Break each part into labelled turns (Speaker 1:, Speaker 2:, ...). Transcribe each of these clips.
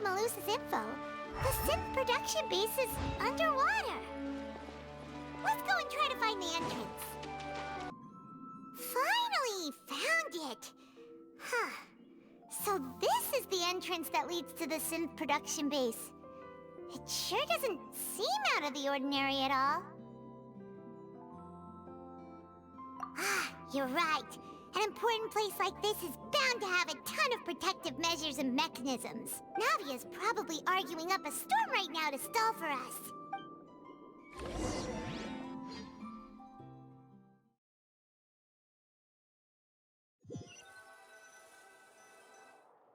Speaker 1: to Malusa's info, the synth production base is underwater. Let's go and try to find the entrance. Finally found it! Huh. So this is the entrance that leads to the synth production base. It sure doesn't seem out of the ordinary at all. Ah, you're right. An important place like this is bound to have a ton of protective measures and mechanisms. Navia's probably arguing up a storm right now to stall for us.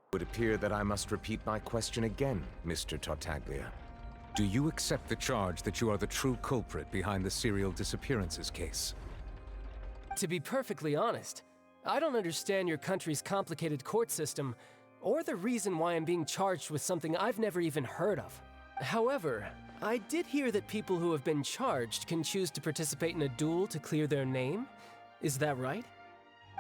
Speaker 2: It would appear that I must repeat my question again, Mr. Tartaglia. Do you accept the charge that you are the true culprit behind the serial disappearances case?
Speaker 3: To be perfectly honest, I don't understand your country's complicated court system, or the reason why I'm being charged with something I've never even heard of. However, I did hear that people who have been charged can choose to participate in a duel to clear their name. Is that right?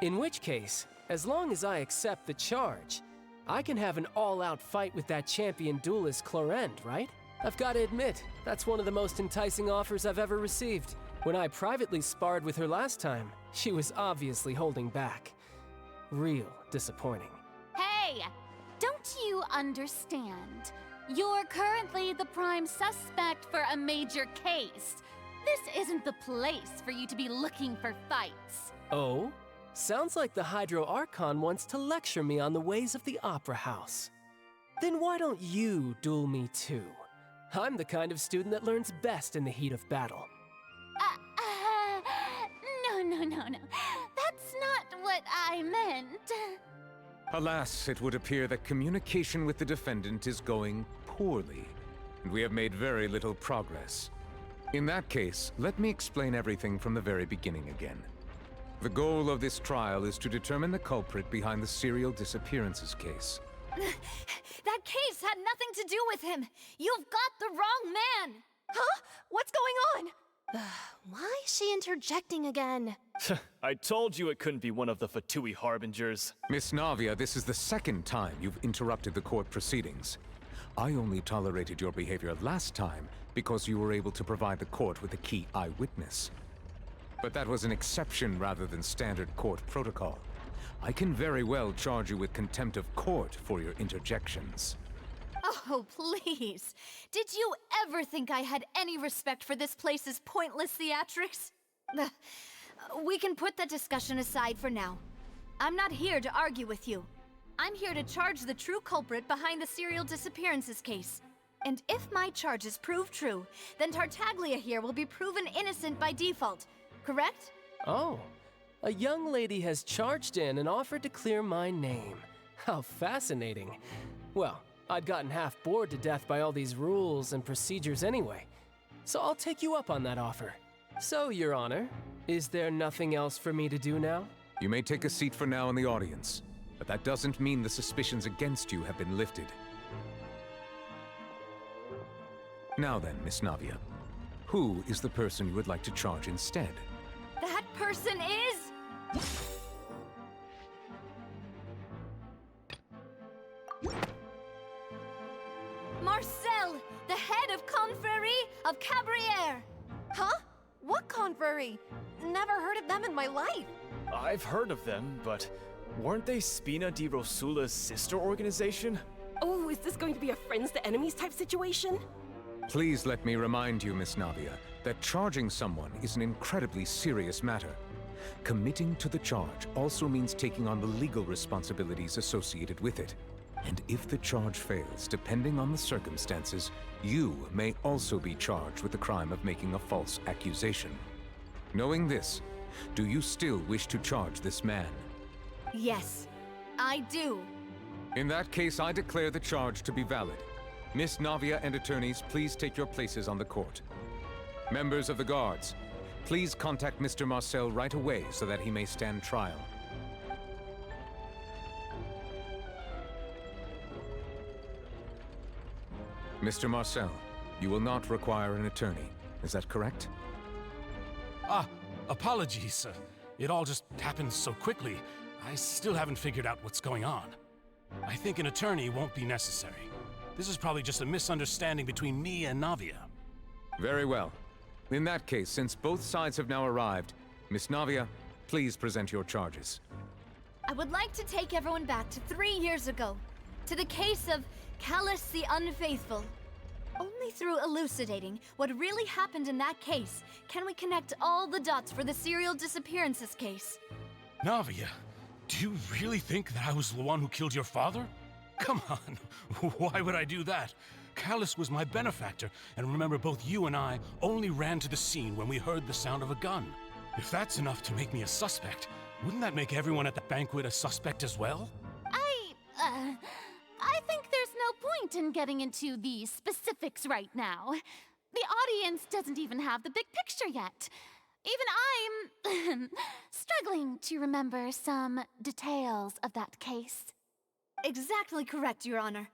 Speaker 3: In which case, as long as I accept the charge, I can have an all-out fight with that champion duelist Clorend, right? I've got to admit, that's one of the most enticing offers I've ever received. When I privately sparred with her last time, she was obviously holding back. Real disappointing.
Speaker 4: Hey! Don't you understand? You're currently the prime suspect for a major case. This isn't the place for you to be looking for fights.
Speaker 3: Oh? Sounds like the Hydro Archon wants to lecture me on the ways of the Opera House. Then why don't you duel me too? I'm the kind of student that learns best in the heat of battle.
Speaker 4: No. That's not what I meant.
Speaker 2: Alas, it would appear that communication with the defendant is going poorly, and we have made very little progress. In that case, let me explain everything from the very beginning again. The goal of this trial is to determine the culprit behind the serial disappearances case.
Speaker 4: That case had nothing to do with him. You've got the wrong man.
Speaker 5: Huh? What's going on? Why is she interjecting again?
Speaker 6: I told you it couldn't be one of the Fatui harbingers.
Speaker 2: Miss Navia, this is the second time you've interrupted the court proceedings. I only tolerated your behavior last time because you were able to provide the court with a key eyewitness. But that was an exception rather than standard court protocol. I can very well charge you with contempt of court for your interjections.
Speaker 4: Oh, please. Did you ever think I had any respect for this place's pointless theatrics? We can put that discussion aside for now. I'm not here to argue with you. I'm here to charge the true culprit behind the serial disappearances case. And if my charges prove true, then Tartaglia here will be proven innocent by default, correct?
Speaker 3: Oh, a young lady has charged in and offered to clear my name. How fascinating. Well, I'd gotten half bored to death by all these rules and procedures anyway, so I'll take you up on that offer. So, Your Honor, is there nothing else for me to do now?
Speaker 2: You may take a seat for now in the audience, but that doesn't mean the suspicions against you have been lifted. Now then, Miss Navia, who is the person you would like to charge instead?
Speaker 4: That person is... Marcel, the head of Confrérie of Cabrières!
Speaker 5: Huh? What confrérie? Never heard of them in my life.
Speaker 6: I've heard of them, but weren't they Spina di Rosula's sister organization?
Speaker 5: Oh, is this going to be a friends to enemies type situation?
Speaker 2: Please let me remind you, Miss Navia, that charging someone is an incredibly serious matter. Committing to the charge also means taking on the legal responsibilities associated with it. And if the charge fails, depending on the circumstances, you may also be charged with the crime of making a false accusation. Knowing this, do you still wish to charge this man?
Speaker 4: Yes, I do.
Speaker 2: In that case, I declare the charge to be valid. Miss Navia and attorneys, please take your places on the court. Members of the guards, please contact Mr. Marcel right away so that he may stand trial. Mr. Marcel, you will not require an attorney. Is that correct?
Speaker 7: Apologies. It all just happened so quickly. I still haven't figured out what's going on. I think an attorney won't be necessary. This is probably just a misunderstanding between me and Navia.
Speaker 2: Very well. In that case, since both sides have now arrived, Miss Navia, please present your charges.
Speaker 4: I would like to take everyone back to 3 years ago, to the case of Callus the Unfaithful. Only through elucidating what really happened in that case can we connect all the dots for the serial disappearances case.
Speaker 7: Navia, do you really think that I was the one who killed your father? Come on, why would I do that? Callus was my benefactor, and remember both you and I only ran to the scene when we heard the sound of a gun. If that's enough to make me a suspect, wouldn't that make everyone at the banquet a suspect as well?
Speaker 5: I think there's no point in getting into the specifics right now. The audience doesn't even have the big picture yet. Even I'm struggling to remember some details of that case.
Speaker 4: Exactly correct, Your Honor.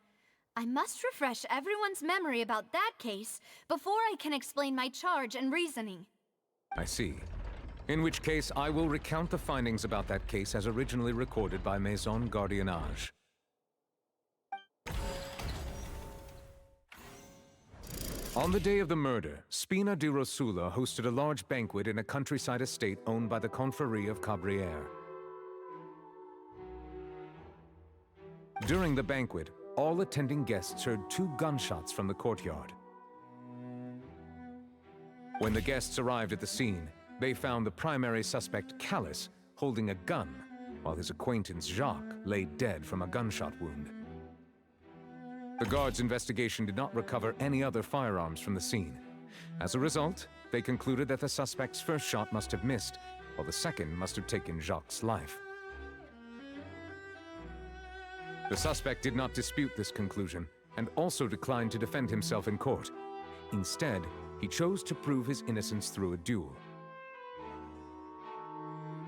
Speaker 4: I must refresh everyone's memory about that case before I can explain my charge and reasoning.
Speaker 2: I see. In which case, I will recount the findings about that case as originally recorded by Maison Gardiennage. On the day of the murder, Spina di Rosula hosted a large banquet in a countryside estate owned by the Confrérie of Cabrières. During the banquet, all attending guests heard 2 gunshots from the courtyard. When the guests arrived at the scene, they found the primary suspect, Callus, holding a gun, while his acquaintance, Jacques, lay dead from a gunshot wound. The guards' investigation did not recover any other firearms from the scene. As a result, they concluded that the suspect's first shot must have missed, while the second must have taken Jacques' life. The suspect did not dispute this conclusion, and also declined to defend himself in court. Instead, he chose to prove his innocence through a duel.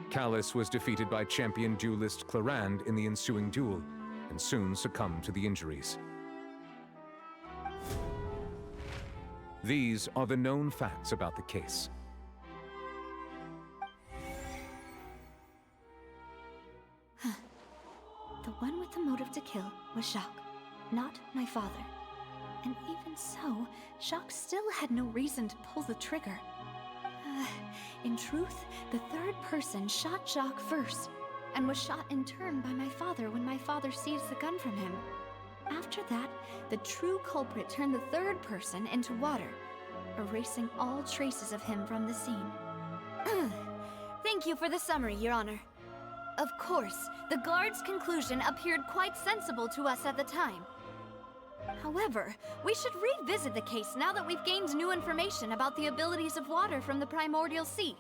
Speaker 2: Callus was defeated by champion duelist Clarande in the ensuing duel, and soon succumbed to the injuries. These are the known facts about the case.
Speaker 4: The one with the motive to kill was Jacques, not my father. And even so, Jacques still had no reason to pull the trigger. In truth, the third person shot Jacques first, and was shot in turn by my father when my father seized the gun from him. After that, the true culprit turned the third person into water, erasing all traces of him from the scene. Thank you for the summary, Your Honor. Of course, the guard's conclusion appeared quite sensible to us at the time. However, we should revisit the case now that we've gained new information about the abilities of water from the primordial sea.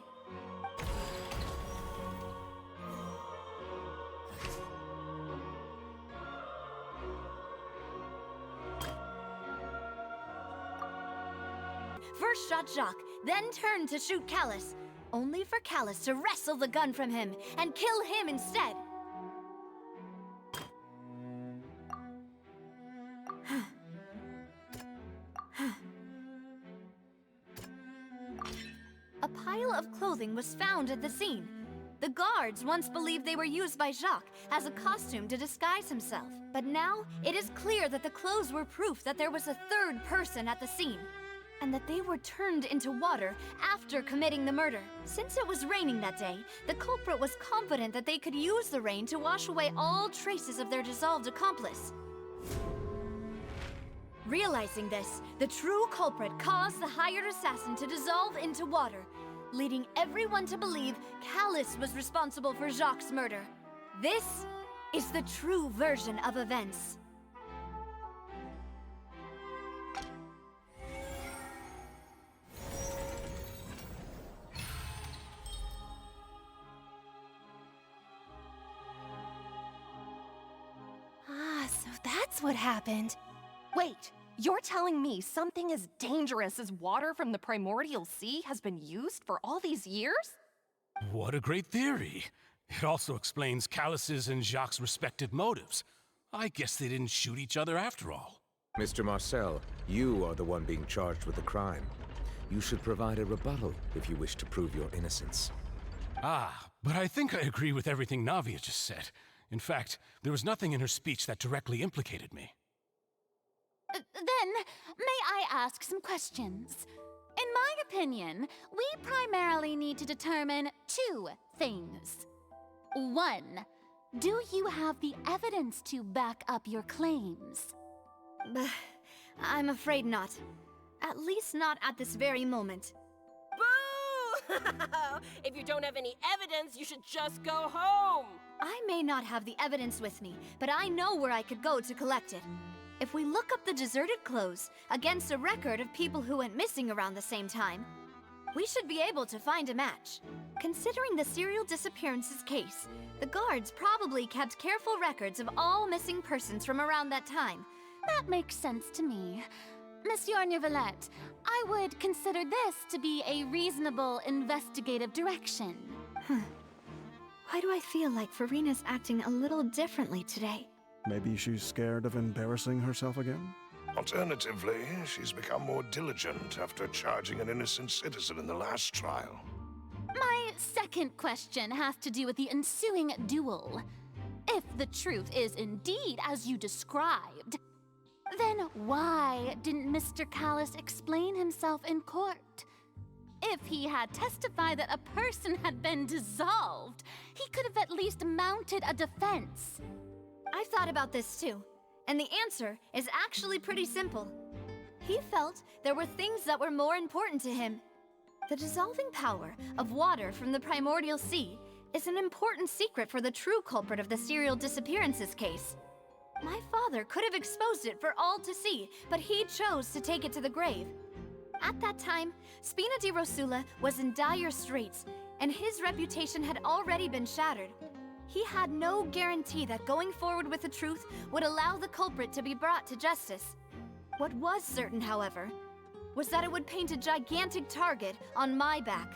Speaker 4: First shot Jacques, then turned to shoot Callus, only for Callus to wrestle the gun from him and kill him instead. A pile of clothing was found at the scene. The guards once believed they were used by Jacques as a costume to disguise himself. But now, it is clear that the clothes were proof that there was a third person at the scene, and that they were turned into water after committing the murder. Since it was raining that day, the culprit was confident that they could use the rain to wash away all traces of their dissolved accomplice. Realizing this, the true culprit caused the hired assassin to dissolve into water, leading everyone to believe Callus was responsible for Jacques' murder. This is the true version of events.
Speaker 5: So that's what happened. Wait, you're telling me something as dangerous as water from the primordial sea has been used for all these years?
Speaker 7: What a great theory. It also explains Callus's and Jacques' respective motives. I guess they didn't shoot each other after all.
Speaker 2: Mr. Marcel, you are the one being charged with the crime. You should provide a rebuttal if you wish to prove your innocence.
Speaker 7: But I think I agree with everything Navia just said. In fact, there was nothing in her speech that directly implicated me.
Speaker 5: Then, may I ask some questions? In my opinion, we primarily need to determine two things. One, do you have the evidence to back up your claims?
Speaker 4: I'm afraid not. At least not at this very moment.
Speaker 8: Boo! If you don't have any evidence, you should just go home!
Speaker 4: I may not have the evidence with me, but I know where I could go to collect it. If we look up the deserted clothes against a record of people who went missing around the same time, we should be able to find a match. Considering the serial disappearances case, the guards probably kept careful records of all missing persons from around that time.
Speaker 5: That makes sense to me. Monsieur Neuvillette, I would consider this to be a reasonable investigative direction.
Speaker 4: Why do I feel like Farina's acting a little differently today?
Speaker 9: Maybe she's scared of embarrassing herself again?
Speaker 10: Alternatively, she's become more diligent after charging an innocent citizen in the last trial.
Speaker 5: My second question has to do with the ensuing duel. If the truth is indeed as you described, then why didn't Mr. Callis explain himself in court? If he had testified that a person had been dissolved, he could have at least mounted a defense.
Speaker 4: I've thought about this too, and the answer is actually pretty simple. He felt there were things that were more important to him. The dissolving power of water from the primordial sea is an important secret for the true culprit of the serial disappearances case. My father could have exposed it for all to see, but he chose to take it to the grave. At that time, Spina di Rosula was in dire straits, and his reputation had already been shattered. He had no guarantee that going forward with the truth would allow the culprit to be brought to justice. What was certain, however, was that it would paint a gigantic target on my back.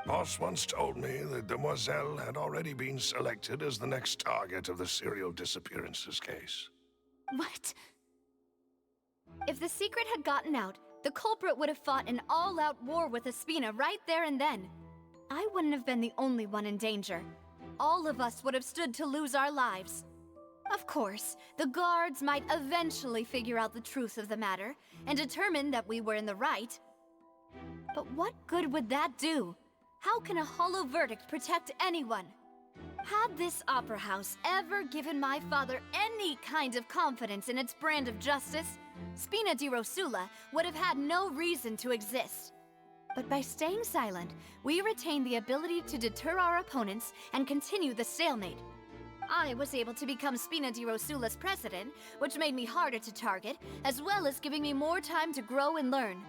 Speaker 10: Boss once told me that Demoiselle had already been selected as the next target of the serial disappearances case.
Speaker 5: What?
Speaker 4: If the secret had gotten out, the culprit would have fought an all-out war with Espina right there and then. I wouldn't have been the only one in danger. All of us would have stood to lose our lives. Of course, the guards might eventually figure out the truth of the matter and determine that we were in the right. But what good would that do? How can a hollow verdict protect anyone? Had this opera house ever given my father any kind of confidence in its brand of justice, Spina di Rosula would have had no reason to exist. But by staying silent, we retain the ability to deter our opponents and continue the stalemate. I was able to become Spina di Rosula's president, which made me harder to target, as well as giving me more time to grow and learn.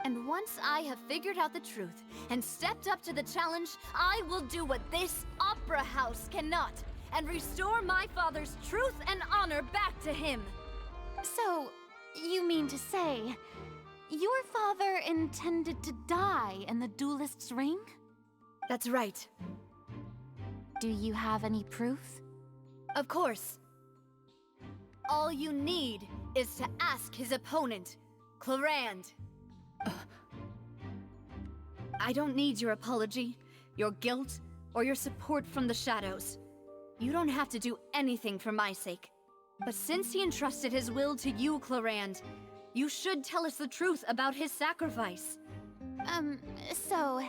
Speaker 4: And once I have figured out the truth and stepped up to the challenge, I will do what this opera house cannot, and restore my father's truth and honor back to him.
Speaker 5: So, you mean to say, your father intended to die in the duelist's ring?
Speaker 4: That's right.
Speaker 5: Do you have any proof?
Speaker 4: Of course. All you need is to ask his opponent, Clarand. I don't need your apology, your guilt, or your support from the shadows. You don't have to do anything for my sake. But since he entrusted his will to you, Clarand, you should tell us the truth about his sacrifice.
Speaker 5: So,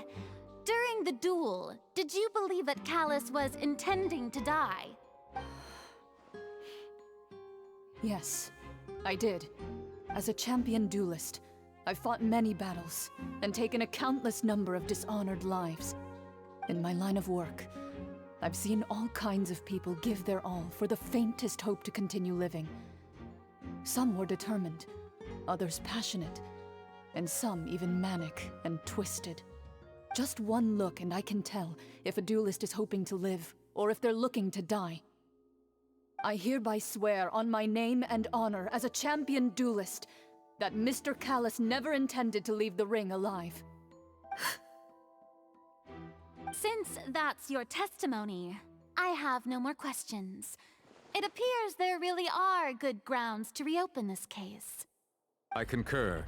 Speaker 5: during the duel, did you believe that Callis was intending to die?
Speaker 11: Yes, I did. As a champion duelist, I've fought many battles and taken a countless number of dishonored lives. In my line of work, I've seen all kinds of people give their all for the faintest hope to continue living. Some were determined, others passionate, and some even manic and twisted. Just one look and I can tell if a duelist is hoping to live or if they're looking to die. I hereby swear on my name and honor as a champion duelist that Mr. Callis never intended to leave the ring alive.
Speaker 5: Since that's your testimony, I have no more questions. It appears there really are good grounds to reopen this case.
Speaker 2: I concur.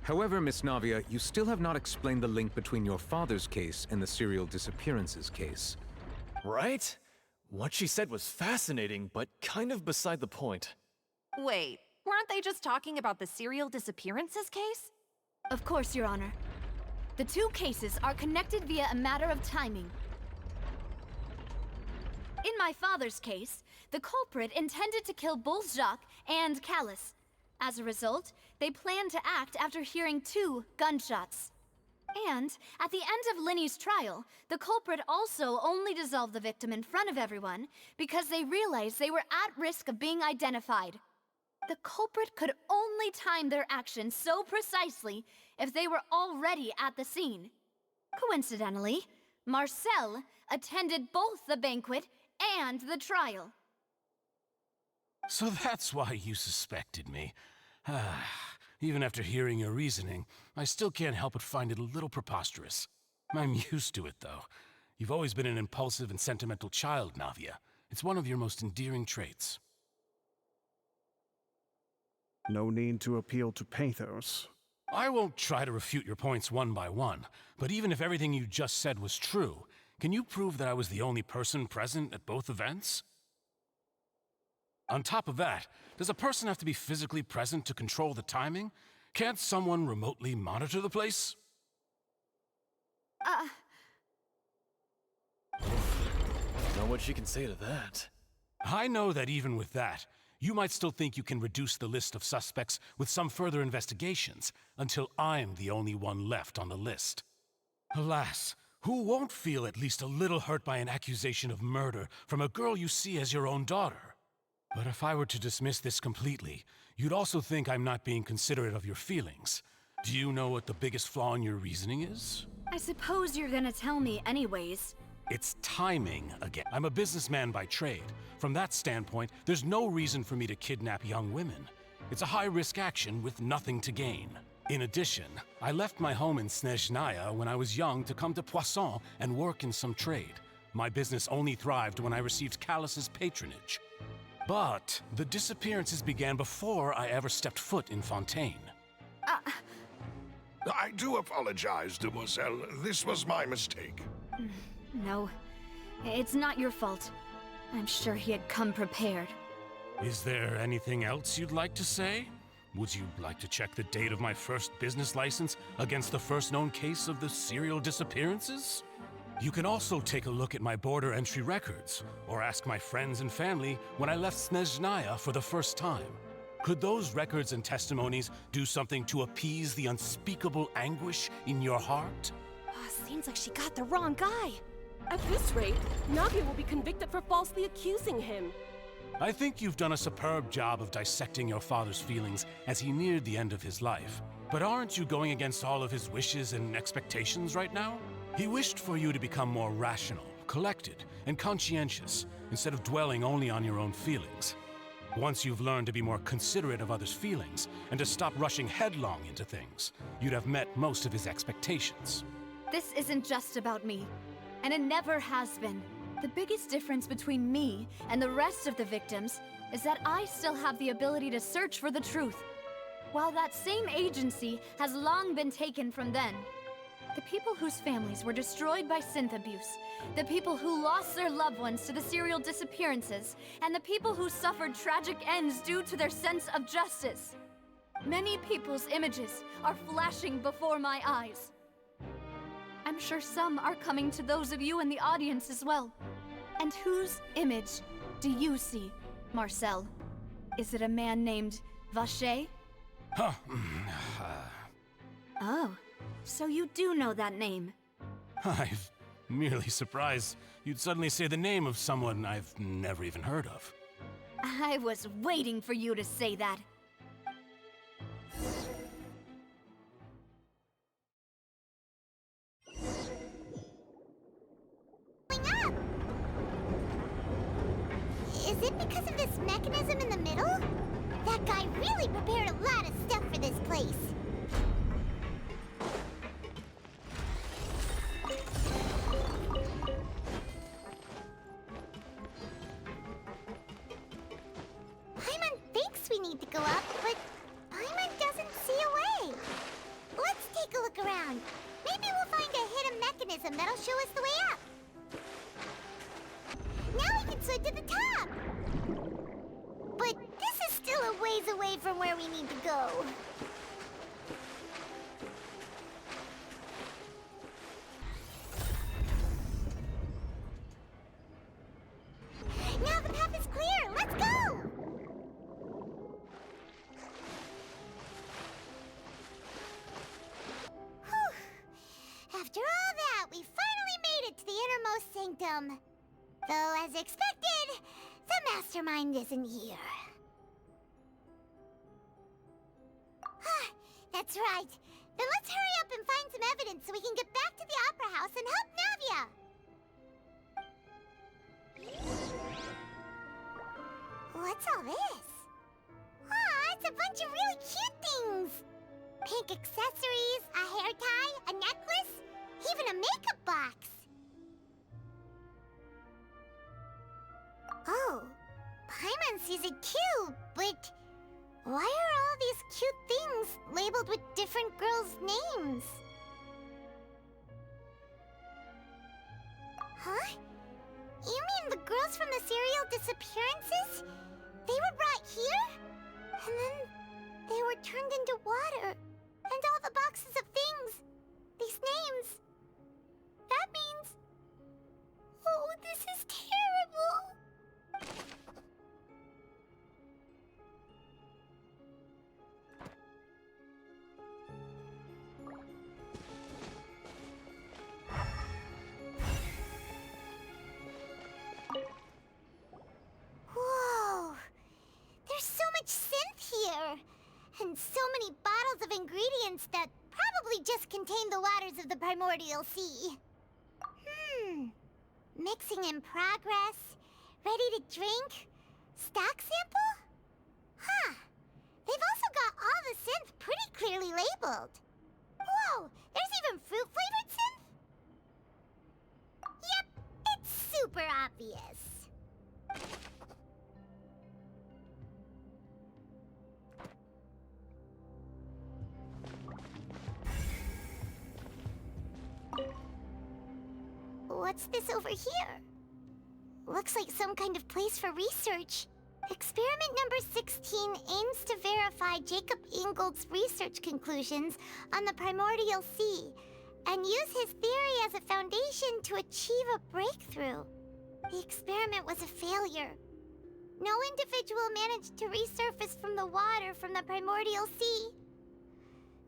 Speaker 2: However, Miss Navia, you still have not explained the link between your father's case and the serial disappearances case.
Speaker 6: Right? What she said was fascinating, but kind of beside the point.
Speaker 12: Wait, Weren't they just talking about the serial disappearances case?
Speaker 4: Of course, Your Honor. The two cases are connected via a matter of timing. In my father's case, the culprit intended to kill both Jacques and Callus. As a result, they planned to act after hearing 2 gunshots. And, at the end of Linny's trial, the culprit also only dissolved the victim in front of everyone because they realized they were at risk of being identified. The culprit could only time their actions so precisely if they were already at the scene. Coincidentally, Marcel attended both the banquet and the trial.
Speaker 7: So that's why you suspected me. Even after hearing your reasoning, I still can't help but find it a little preposterous. I'm used to it, though. You've always been an impulsive and sentimental child, Navia. It's one of your most endearing traits.
Speaker 9: No need to appeal to pathos.
Speaker 7: I won't try to refute your points one by one, but even if everything you just said was true, can you prove that I was the only person present at both events? On top of that, does a person have to be physically present to control the timing? Can't someone remotely monitor the place?
Speaker 6: Know what she can say to that.
Speaker 7: I know that even with that, you might still think you can reduce the list of suspects with some further investigations, until I'm the only one left on the list. Alas, who won't feel at least a little hurt by an accusation of murder from a girl you see as your own daughter? But if I were to dismiss this completely, you'd also think I'm not being considerate of your feelings. Do you know what the biggest flaw in your reasoning is?
Speaker 4: I suppose you're gonna tell me anyways.
Speaker 7: It's timing again. I'm a businessman by trade. From that standpoint, there's no reason for me to kidnap young women. It's a high-risk action with nothing to gain. In addition, I left my home in Snezhnaya when I was young to come to Poisson and work in some trade. My business only thrived when I received Callus's patronage. But the disappearances began before I ever stepped foot in Fontaine.
Speaker 10: I do apologize, demoiselle. This was my mistake.
Speaker 4: No, it's not your fault. I'm sure he had come prepared.
Speaker 7: Is there anything else you'd like to say? Would you like to check the date of my first business license against the first known case of the serial disappearances? You can also take a look at my border entry records, or ask my friends and family when I left Snezhnaya for the first time. Could those records and testimonies do something to appease the unspeakable anguish in your heart?
Speaker 8: Seems like she got the wrong guy. At this rate, Naga will be convicted for falsely accusing him.
Speaker 7: I think you've done a superb job of dissecting your father's feelings as he neared the end of his life. But aren't you going against all of his wishes and expectations right now? He wished for you to become more rational, collected, and conscientious, instead of dwelling only on your own feelings. Once you've learned to be more considerate of others' feelings, and to stop rushing headlong into things, you'd have met most of his expectations.
Speaker 4: This isn't just about me, and it never has been. The biggest difference between me and the rest of the victims is that I still have the ability to search for the truth, while that same agency has long been taken from them. The people whose families were destroyed by synth abuse, the people who lost their loved ones to the serial disappearances, and the people who suffered tragic ends due to their sense of justice. Many people's images are flashing before my eyes. I'm sure some are coming to those of you in the audience as well. And whose image do you see, Marcel? Is it a man named Vacher? Oh, so you do know that name.
Speaker 7: I'm merely surprised you'd suddenly say the name of someone I've never even heard of.
Speaker 4: I was waiting for you to say that.
Speaker 1: Is it because of this mechanism in the middle? That guy really prepared a lot of stuff for this place. Paimon thinks we need to go up, but Paimon doesn't see a way. Let's take a look around. Maybe we'll find a hidden mechanism that'll show us the way up. Now we can swim to the top! But this is still a ways away from where After all that, we finally made it to the innermost sanctum. Though, as expected, the mastermind isn't here. That's right. Then let's hurry up and find some evidence so we can get back to the Opera House and help Navia! What's all this? It's a bunch of really cute things! Pink accessories, a hair tie, a necklace, even a makeup box! Oh, Paimon sees it too, but why are all these cute things labeled with different girls' names? Huh? You mean the girls from the serial disappearances? They were brought here? And then they were turned into water. And all the boxes of things. These names. That means... Oh, this is terrible. Whoa! There's so much synth here! And so many bottles of ingredients that probably just contain the waters of the primordial sea. Mixing in progress, ready to drink, stock sample? They've also got all the synth pretty clearly labeled. Whoa, there's even fruit-flavored synth? Yep, it's super obvious. What's this over here? Looks like some kind of place for research. Experiment number 16 aims to verify Jacob Ingold's research conclusions on the primordial sea and use his theory as a foundation to achieve a breakthrough. The experiment was a failure. No individual managed to resurface from the water from the primordial sea.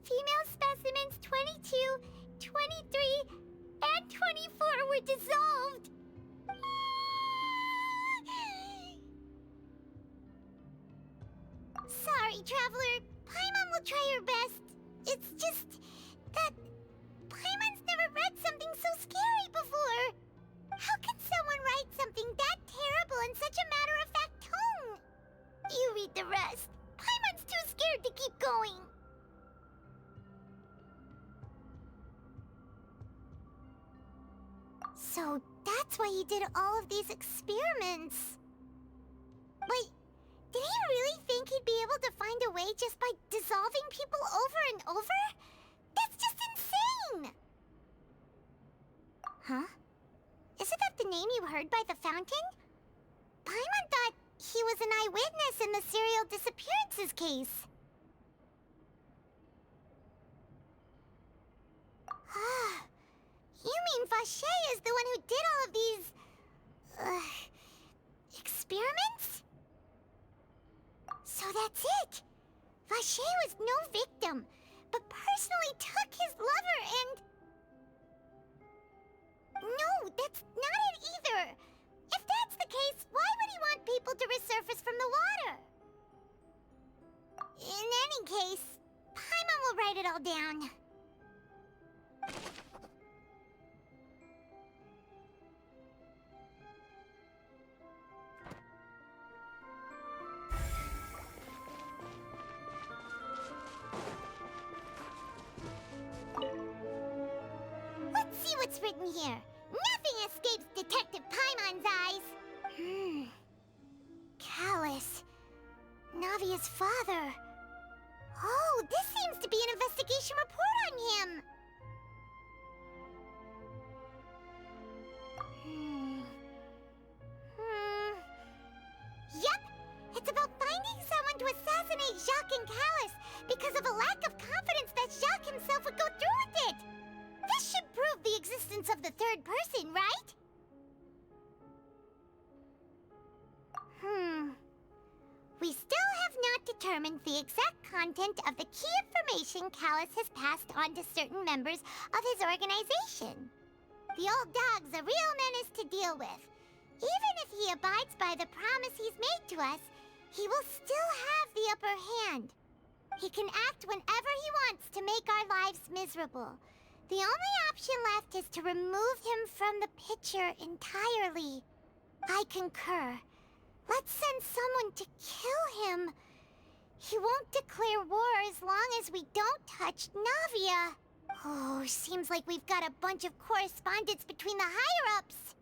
Speaker 1: Female specimens 22, 23, and 24 were dissolved. Sorry, Traveler. Paimon will try her best. It's just that Paimon's never read something so scary before. How can someone write something that terrible in such a matter-of-fact tone? You read the rest. Paimon's too scared to keep going. So that's why he did all of these experiments. Wait, did he really think he'd be able to find a way just by dissolving people over and over? That's just insane! Huh? Isn't that the name you heard by the fountain? Paimon thought he was an eyewitness in the serial disappearances case. You mean Vache is the one who did all of these... experiments? So that's it! Vache was no victim, but personally took his lover and... No, that's not it either! If that's the case, why would he want people to resurface from the water? In any case, Paimon will write it all down. Let's see what's written here. Nothing escapes Detective Paimon's eyes. Callus. Navia's father. Oh, this seems to be an investigation report on him. Yep, it's about finding someone to assassinate Jacques and Callus because of a lack of confidence that Jacques himself would go through with it. This should prove the existence of the third person, right? We still have not determined the exact content of the key information Callus has passed on to certain members of his organization. The old dog's a real menace to deal with. Even if he abides by the promise he's made to us, he will still have the upper hand. He can act whenever he wants to make our lives miserable. The only option left is to remove him from the picture entirely. I concur. Let's send someone to kill him. He won't declare war as long as we don't touch Navia. Oh, seems like we've got a bunch of correspondence between the higher-ups.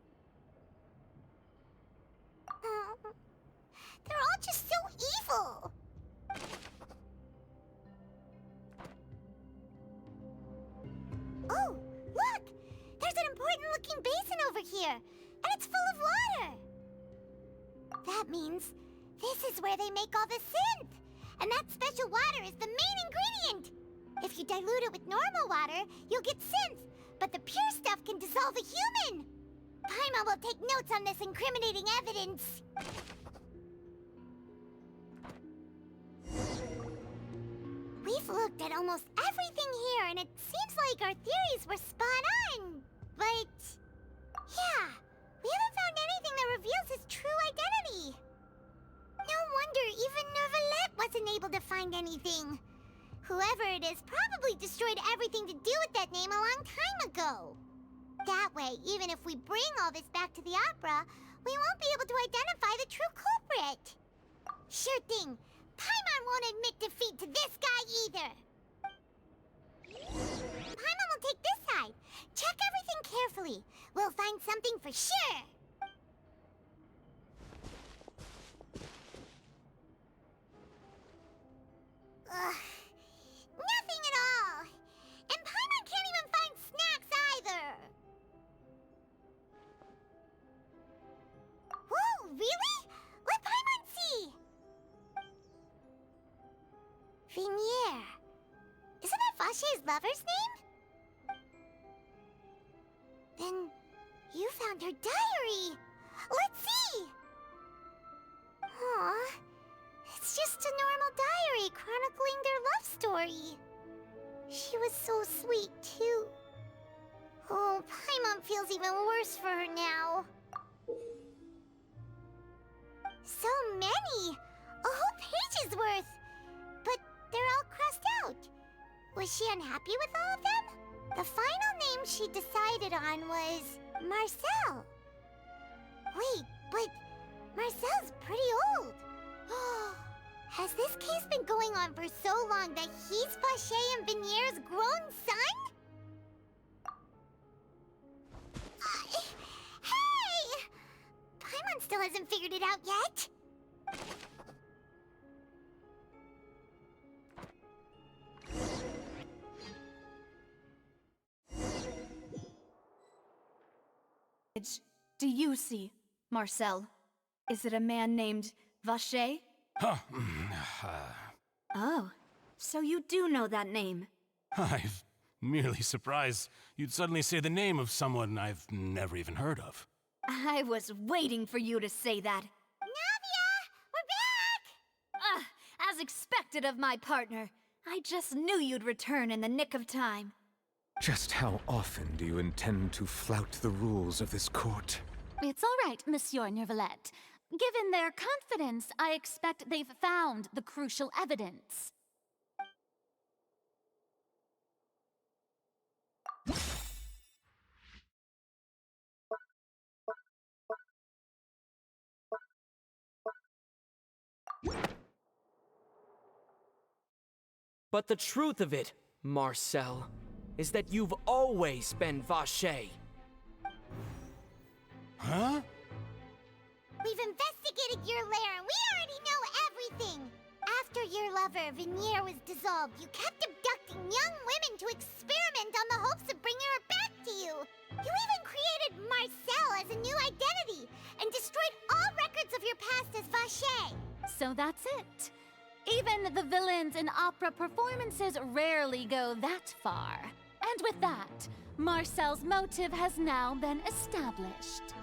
Speaker 1: They're all just so evil. Oh, look! There's an important-looking basin over here, and it's full of water. That means this is where they make all the synth, and that special water is the main ingredient. If you dilute it with normal water, you'll get synth, but the pure stuff can dissolve a human. Paimon will take notes on this incriminating evidence. We've looked at almost everything here, and it seems like our theories were spot on. But yeah, we haven't found anything that reveals his true identity. No wonder even Nervalette wasn't able to find anything. Whoever it is probably destroyed everything to do with that name a long time ago. That way, even if we bring all this back to the opera, we won't be able to identify the true culprit. Sure thing. Paimon won't admit defeat to this guy either. Paimon will take this side. Check everything carefully. We'll find something for sure. Ugh. Nothing at all. And Paimon can't even find snacks either. Whoa, really? Let Paimon see. Venier. Isn't that Vache's lover's name? Then you found her diary. Let's see. Aw. It's just a normal diary chronicling their love story. She was so sweet, too. Oh, Paimon feels even worse for her now. So many! A whole page's worth! But they're all crossed out. Was she unhappy with all of them? The final name she decided on was Marcel. Wait, but Marcel's pretty old. Has this case been going on for so long that he's Vache and Venier's grown son? Hey! Paimon still hasn't figured it out yet.
Speaker 4: Do you see, Marcel? Is it a man named Vache?
Speaker 7: Huh.
Speaker 4: Oh, so you do know that name.
Speaker 7: I'm merely surprised you'd suddenly say the name of someone I've never even heard of.
Speaker 4: I was waiting for you to say that.
Speaker 1: Navia! We're back!
Speaker 4: As expected of my partner. I just knew you'd return in the nick of time.
Speaker 2: Just how often do you intend to flout the rules of this court?
Speaker 5: It's all right, Monsieur Nervalette. Given their confidence, I expect they've found the crucial evidence.
Speaker 13: But the truth of it, Marcel, is that you've always been Vache.
Speaker 7: Huh?
Speaker 1: We've investigated your lair and we already know everything! After your lover, Venier, was dissolved, you kept abducting young women to experiment on the hopes of bringing her back to you! You even created Marcel as a new identity and destroyed all records of your past as Vache!
Speaker 5: So that's it. Even the villains in opera performances rarely go that far. And with that, Marcel's motive has now been established.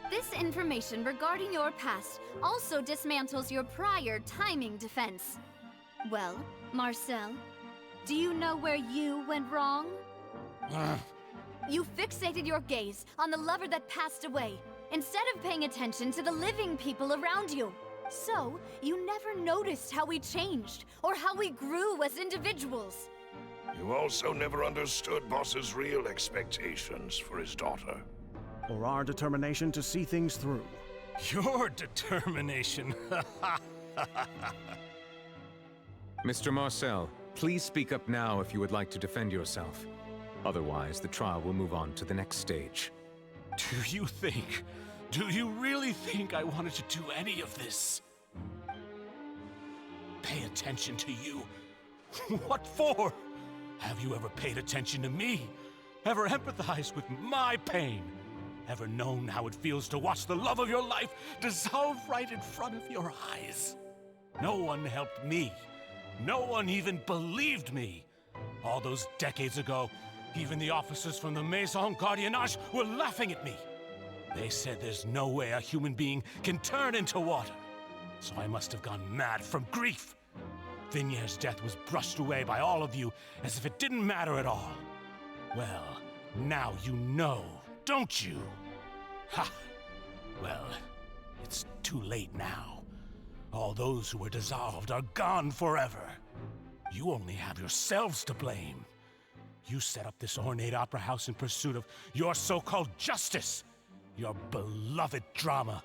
Speaker 4: This information regarding your past also dismantles your prior timing defense. Well, Marcel, do you know where you went wrong? You fixated your gaze on the lover that passed away, instead of paying attention to the living people around you. So, you never noticed how we changed, or how we grew as individuals.
Speaker 10: You also never understood Boss's real expectations for his daughter.
Speaker 9: Or our determination to see things through.
Speaker 7: Your determination.
Speaker 2: Mr. Marcel, please speak up now if you would like to defend yourself. Otherwise, the trial will move on to the next stage.
Speaker 7: Do you really think I wanted to do any of this? Pay attention to you? What for? Have you ever paid attention to me? Ever empathized with my pain? Ever known how it feels to watch the love of your life dissolve right in front of your eyes? No one helped me. No one even believed me. All those decades ago, even the officers from the Maison Gardiennage were laughing at me. They said there's no way a human being can turn into water. So I must have gone mad from grief. Vigniere's death was brushed away by all of you as if it didn't matter at all. Well, now you know, don't you? Ha! Well, it's too late now. All those who were dissolved are gone forever. You only have yourselves to blame. You set up this ornate opera house in pursuit of your so-called justice, your beloved drama,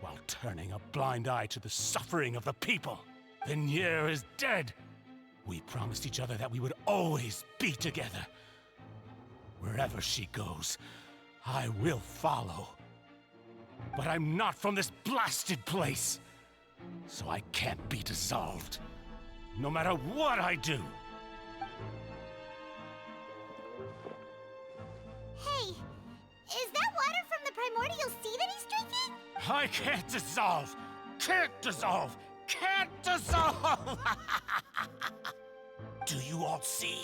Speaker 7: while turning a blind eye to the suffering of the people. Vigniere is dead. We promised each other that we would always be together. Wherever she goes, I will follow. But I'm not from this blasted place, so I can't be dissolved, no matter what I do.
Speaker 1: Hey, is that water from the primordial sea that he's drinking?
Speaker 7: I can't dissolve! Can't dissolve! Can't dissolve! Do you all see?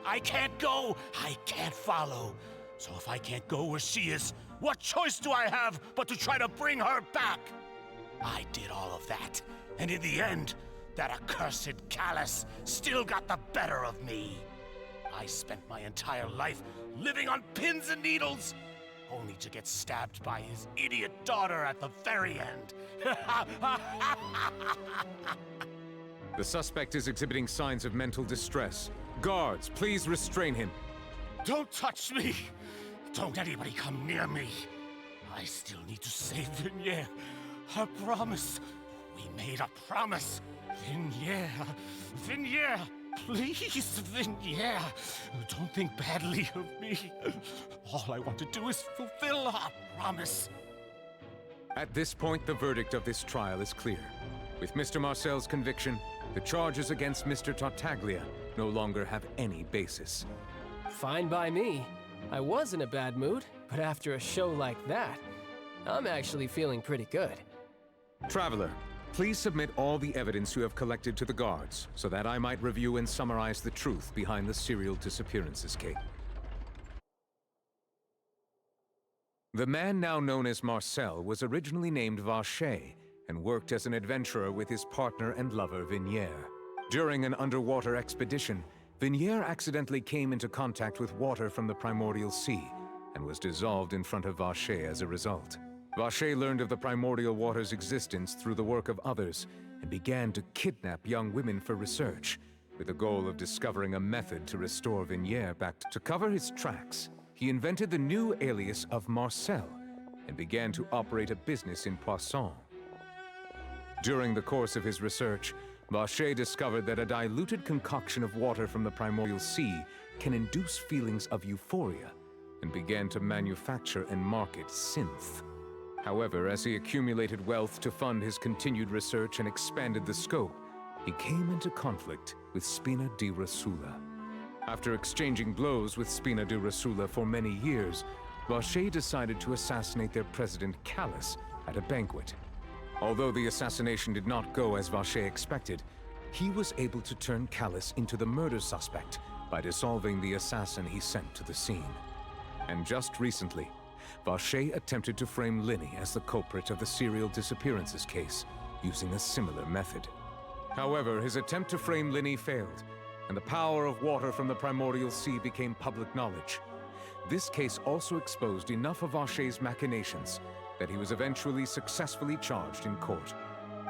Speaker 7: I can't go, I can't follow. So if I can't go where she is, what choice do I have but to try to bring her back? I did all of that, and in the end, that accursed Callus still got the better of me. I spent my entire life living on pins and needles, only to get stabbed by his idiot daughter at the very end.
Speaker 2: The suspect is exhibiting signs of mental distress. Guards, please restrain him.
Speaker 7: Don't touch me! Don't anybody come near me! I still need to save Vigniere. I promise. We made a promise. Vigniere. Vigniere. Please, Vigniere. Don't think badly of me. All I want to do is fulfill our promise.
Speaker 2: At this point, the verdict of this trial is clear. With Mr. Marcel's conviction, the charges against Mr. Tartaglia no longer have any basis.
Speaker 3: Fine by me. I was in a bad mood, but after a show like that, I'm actually feeling pretty good.
Speaker 2: Traveler, please submit all the evidence you have collected to the guards, so that I might review and summarize the truth behind the serial disappearances case. The man now known as Marcel was originally named Vacher and worked as an adventurer with his partner and lover Vigniere. During an underwater expedition, Vigniere accidentally came into contact with water from the primordial sea and was dissolved in front of Vacher as a result. Vacher learned of the primordial water's existence through the work of others and began to kidnap young women for research, with the goal of discovering a method to restore Vigniere back to cover his tracks. He invented the new alias of Marcel and began to operate a business in Poisson. During the course of his research, Vacher discovered that a diluted concoction of water from the primordial sea can induce feelings of euphoria and began to manufacture and market synth. However, as he accumulated wealth to fund his continued research and expanded the scope, he came into conflict with Spina di Rosula. After exchanging blows with Spina di Rosula for many years, Vacher decided to assassinate their president Callus at a banquet. Although the assassination did not go as Vacher expected, he was able to turn Callus into the murder suspect by dissolving the assassin he sent to the scene. And just recently, Vache attempted to frame Linny as the culprit of the serial disappearances case, using a similar method. However, his attempt to frame Linny failed, and the power of water from the primordial sea became public knowledge. This case also exposed enough of Vache's machinations that he was eventually successfully charged in court.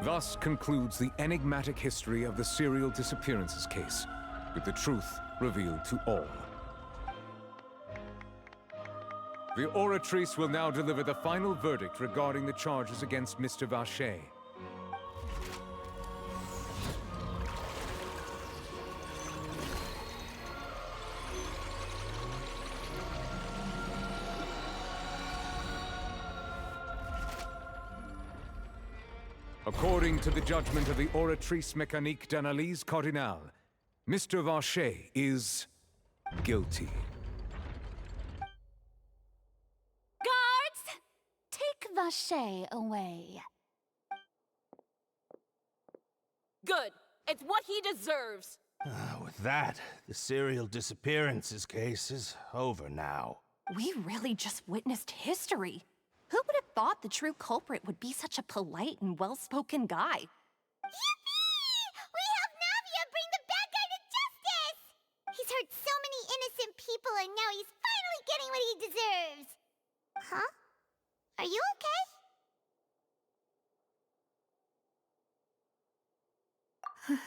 Speaker 2: Thus concludes the enigmatic history of the serial disappearances case, with the truth revealed to all. The Oratrice will now deliver the final verdict regarding the charges against Mr. Vache. According to the judgment of the Oratrice Mécanique d'Analyse Cardinale, Mr. Vache is guilty.
Speaker 5: Guards! Take Vache away.
Speaker 8: Good. It's what he deserves.
Speaker 14: With that, the serial disappearances case is over now.
Speaker 12: We really just witnessed history. Who would have thought the true culprit would be such a polite and well-spoken guy?
Speaker 1: Yippee! We helped Navia bring the bad guy to justice! He's hurt so many innocent people and now he's finally getting what he deserves! Huh? Are you okay?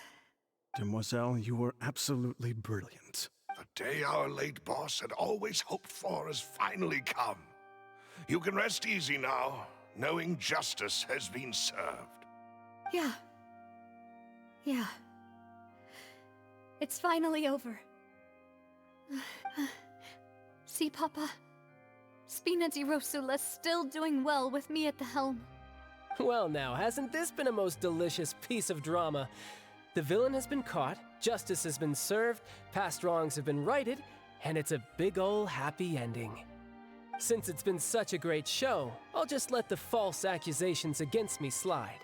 Speaker 9: Demoiselle, you were absolutely brilliant.
Speaker 10: The day our late boss had always hoped for has finally come. You can rest easy now, knowing justice has been served.
Speaker 4: Yeah. It's finally over. See, Papa? Spina di Rosula's still doing well with me at the helm.
Speaker 3: Well now, hasn't this been a most delicious piece of drama? The villain has been caught, justice has been served, past wrongs have been righted, and it's a big ol' happy ending. Since it's been such a great show, I'll just let the false accusations against me slide.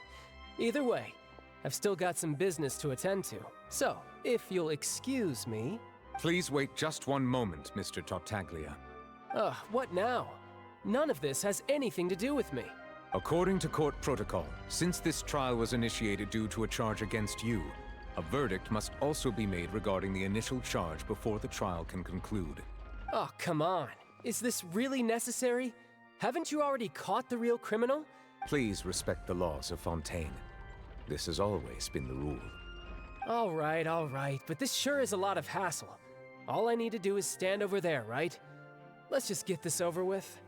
Speaker 3: Either way, I've still got some business to attend to. So, if you'll excuse me...
Speaker 2: Please wait just one moment, Mr. Tartaglia.
Speaker 3: What now? None of this has anything to do with me.
Speaker 2: According to court protocol, since this trial was initiated due to a charge against you, a verdict must also be made regarding the initial charge before the trial can conclude.
Speaker 3: Oh, come on. Is this really necessary? Haven't you already caught the real criminal?
Speaker 2: Please respect the laws of Fontaine. This has always been the rule.
Speaker 3: All right, but this sure is a lot of hassle. All I need to do is stand over there, right? Let's just get this over with.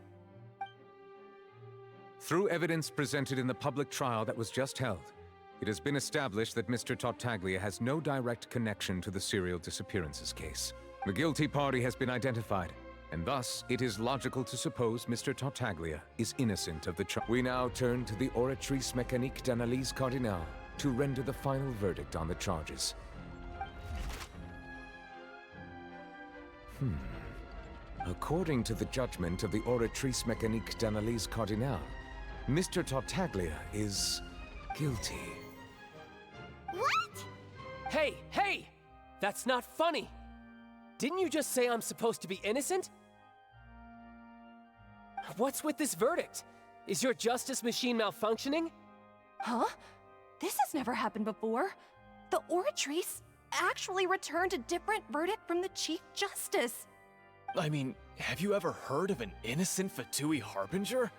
Speaker 2: Through evidence presented in the public trial that was just held, it has been established that Mr. Tartaglia has no direct connection to the serial disappearances case. The guilty party has been identified, and thus it is logical to suppose Mr. Tartaglia is innocent of the charge. We now turn to the Oratrice Mécanique d'Analyse Cardinale to render the final verdict on the charges. According to the judgment of the Oratrice Mécanique d'Analyse Cardinale, Mr. Tartaglia is guilty.
Speaker 1: What?
Speaker 3: Hey! That's not funny! Didn't you just say I'm supposed to be innocent? What's with this verdict? Is your justice machine malfunctioning?
Speaker 12: Huh? This has never happened before. The Oratrice actually returned a different verdict from the Chief Justice.
Speaker 6: I mean, have you ever heard of an innocent Fatui Harbinger?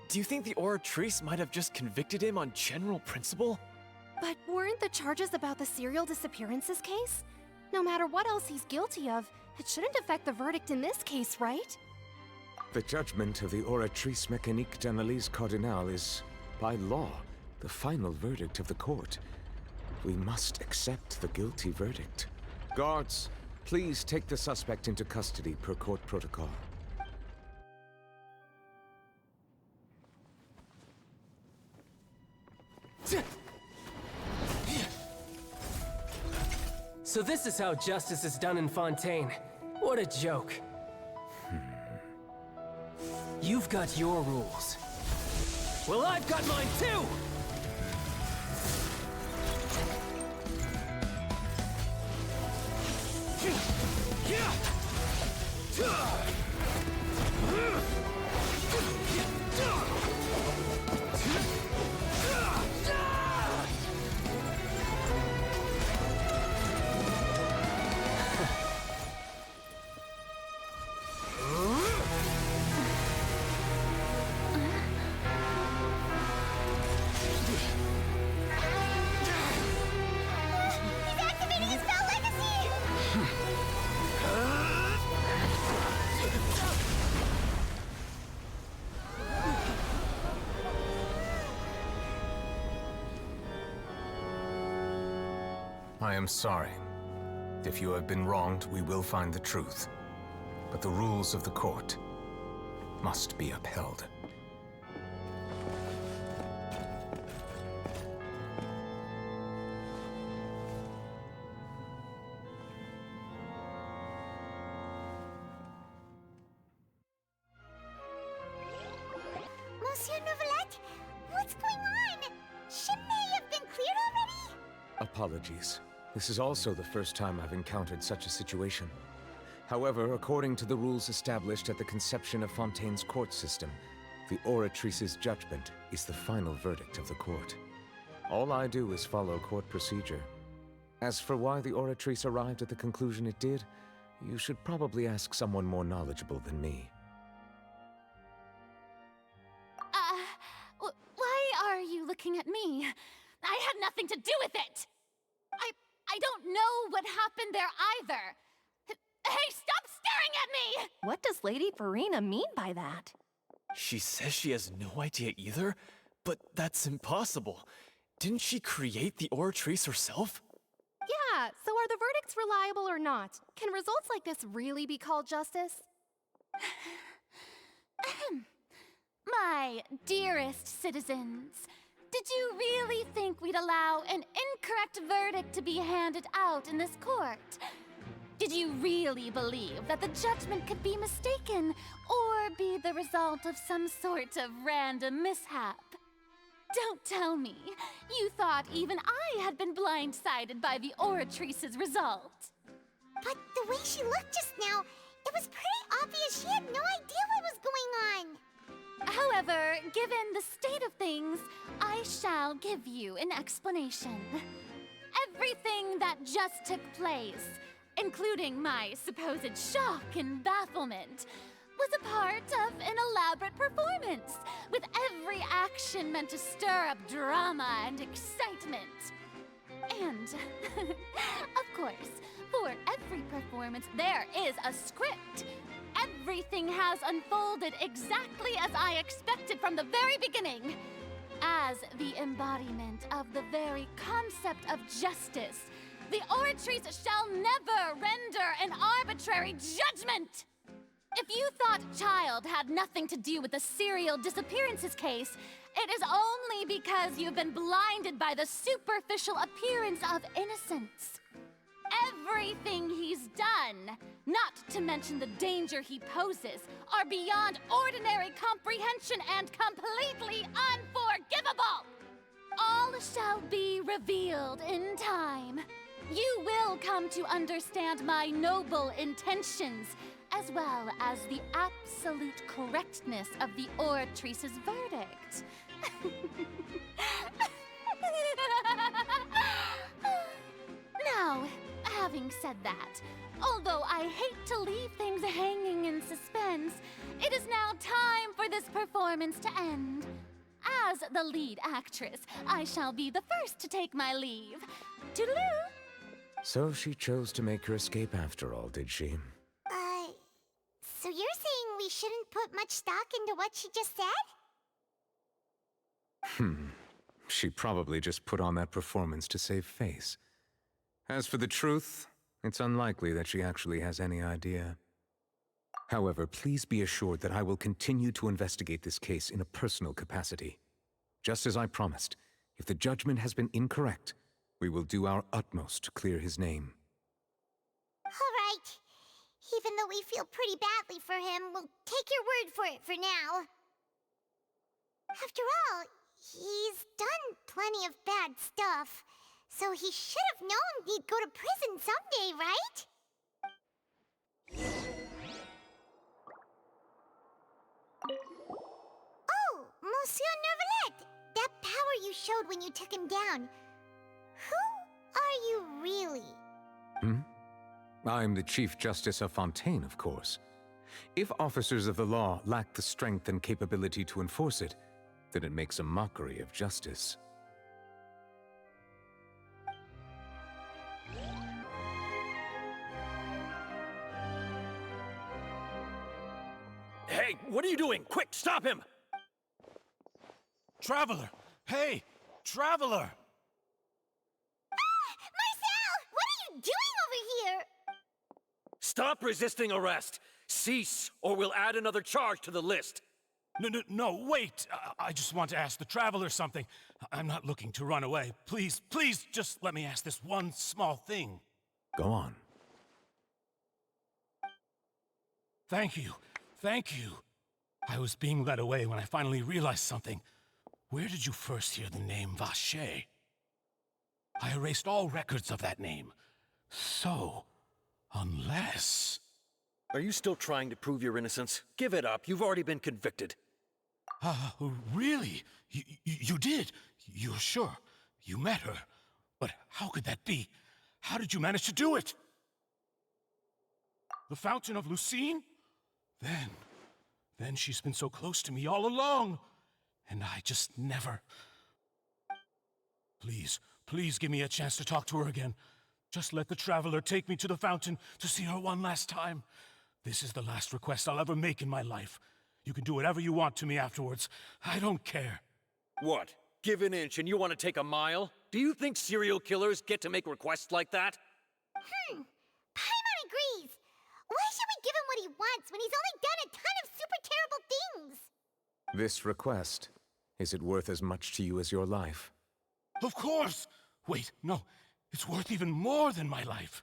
Speaker 6: Do you think the Oratrice might have just convicted him on general principle?
Speaker 15: But weren't the charges about the serial disappearances case? No matter what else he's guilty of, it shouldn't affect the verdict in this case, right?
Speaker 2: The judgment of the Oratrice Mécanique d'Analyse Cardinale is, by law, the final verdict of the court. We must accept the guilty verdict. Guards, please take the suspect into custody per court protocol.
Speaker 3: So this is how justice is done in Fontaine. What a joke. You've got your rules. Well, I've got mine too!
Speaker 2: I am sorry. If you have been wronged, we will find the truth. But the rules of the court must be upheld.
Speaker 1: Monsieur Neuvillette, what's going on? Shouldn't they have been cleared already?
Speaker 2: Apologies. This is also the first time I've encountered such a situation. However, according to the rules established at the conception of Fontaine's court system, the Oratrice's judgment is the final verdict of the court. All I do is follow court procedure. As for why the Oratrice arrived at the conclusion it did, you should probably ask someone more knowledgeable than me.
Speaker 5: Why are you looking at me? I had nothing to do with it! I don't know what happened there either! Hey, stop staring at me!
Speaker 12: What does Lady Farina mean by that?
Speaker 6: She says she has no idea either, but that's impossible. Didn't she create the Oratrice herself?
Speaker 15: Yeah, so are the verdicts reliable or not? Can results like this really be called justice?
Speaker 5: My dearest citizens, did you really think we'd allow an incorrect verdict to be handed out in this court? Did you really believe that the judgment could be mistaken or be the result of some sort of random mishap? Don't tell me you thought even I had been blindsided by the Oratrice's result.
Speaker 1: But the way she looked just now, it was pretty obvious she had no idea what was going on.
Speaker 5: However, given the state of things, I shall give you an explanation. Everything that just took place, including my supposed shock and bafflement, was a part of an elaborate performance, with every action meant to stir up drama and excitement. And, of course, for every performance, there is a script. Everything has unfolded exactly as I expected from the very beginning. As the embodiment of the very concept of justice, the Oratrice shall never render an arbitrary judgment! If you thought Child had nothing to do with the serial disappearances case, it is only because you've been blinded by the superficial appearance of innocence. Everything he's done, not to mention the danger he poses, are beyond ordinary comprehension and completely unforgivable! All shall be revealed in time. You will come to understand my noble intentions, as well as the absolute correctness of the Oratrice's verdict. Now, having said that, although I hate to leave things hanging in suspense, it is now time for this performance to end. As the lead actress, I shall be the first to take my leave. Toodaloo!
Speaker 2: So she chose to make her escape after all, did she?
Speaker 1: So you're saying we shouldn't put much stock into what she just said?
Speaker 2: She probably just put on that performance to save face. As for the truth, it's unlikely that she actually has any idea. However, please be assured that I will continue to investigate this case in a personal capacity. Just as I promised, if the judgment has been incorrect, we will do our utmost to clear his name.
Speaker 1: All right. Even though we feel pretty badly for him, we'll take your word for it for now. After all, he's done plenty of bad stuff, so he should have known he'd go to prison someday, right? Oh, Monsieur Neuvillette! That power you showed when you took him down. Who are you really?
Speaker 2: I'm the Chief Justice of Fontaine, of course. If officers of the law lack the strength and capability to enforce it, then it makes a mockery of justice.
Speaker 16: Hey, what are you doing? Quick, stop him!
Speaker 7: Traveler! Hey! Traveler!
Speaker 1: Marcel!
Speaker 16: Stop resisting arrest! Cease, or we'll add another charge to the list!
Speaker 7: No, wait! I just want to ask the Traveler something. I'm not looking to run away. Please, just let me ask this one small thing.
Speaker 2: Go on.
Speaker 7: Thank you. I was being led away when I finally realized something. Where did you first hear the name Vache? I erased all records of that name. So, unless...
Speaker 16: Are you still trying to prove your innocence? Give it up. You've already been convicted.
Speaker 7: Really? You did? You're sure? You met her? But how could that be? How did you manage to do it? The Fountain of Lucine? Then she's been so close to me all along. And I just never... Please give me a chance to talk to her again. Just let the Traveler take me to the fountain to see her one last time. This is the last request I'll ever make in my life. You can do whatever you want to me afterwards. I don't care.
Speaker 16: What? Give an inch and you want to take a mile? Do you think serial killers get to make requests like that?
Speaker 1: Paimon agrees. Why should we give him what he wants when he's only done a ton of super terrible things?
Speaker 2: This request, is it worth as much to you as your life?
Speaker 7: Of course! Wait, no. It's worth even more than my life.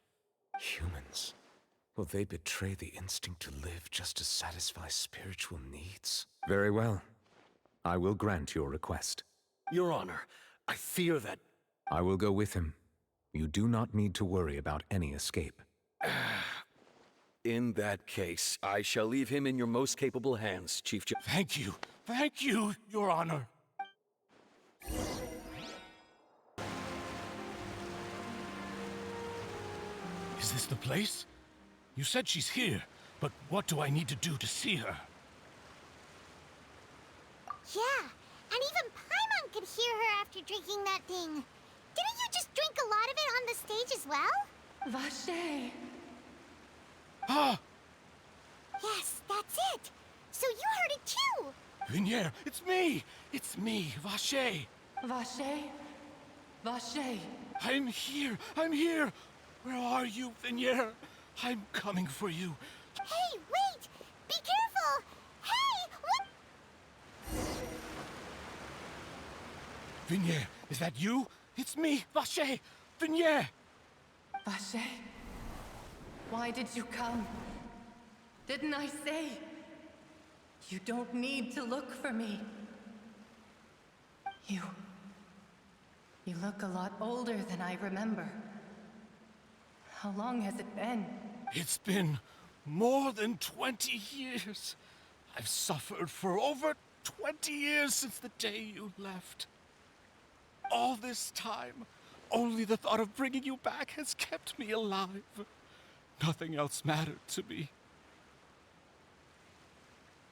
Speaker 2: Humans. Will they betray the instinct to live just to satisfy spiritual needs? Very well. I will grant your request.
Speaker 16: Your Honor, I fear that...
Speaker 2: I will go with him. You do not need to worry about any escape.
Speaker 16: In that case, I shall leave him in your most capable hands, Chief
Speaker 7: Thank you, Your Honor. Is this the place? You said she's here, but what do I need to do to see her?
Speaker 1: Yeah, and even Paimon could hear her after drinking that thing. Didn't you just drink a lot of it on the stage as well?
Speaker 12: Vache.
Speaker 7: Ah!
Speaker 1: Yes, that's it. So you heard it too.
Speaker 7: Vinier, it's me! It's me, Vache.
Speaker 12: Vache? Vache.
Speaker 7: I'm here! Where are you, Vinier? I'm coming for you.
Speaker 1: Hey, wait! Be careful! Hey, what?
Speaker 7: Vinier, is that you? It's me, Vache! Vinier!
Speaker 12: Vache? Why did you come? Didn't I say? You don't need to look for me. You look a lot older than I remember. How long has it been?
Speaker 7: It's been more than 20 years. I've suffered for over 20 years since the day you left. All this time, only the thought of bringing you back has kept me alive. Nothing else mattered to me.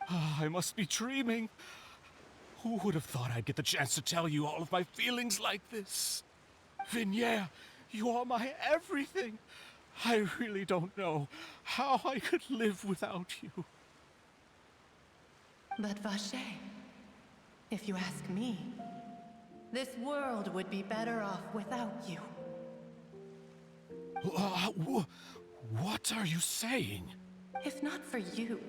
Speaker 7: I must be dreaming. Who would have thought I'd get the chance to tell you all of my feelings like this? Vinier, you are my everything. I really don't know how I could live without you.
Speaker 12: But Vache, if you ask me, this world would be better off without you.
Speaker 7: What are you saying?
Speaker 12: If not for you,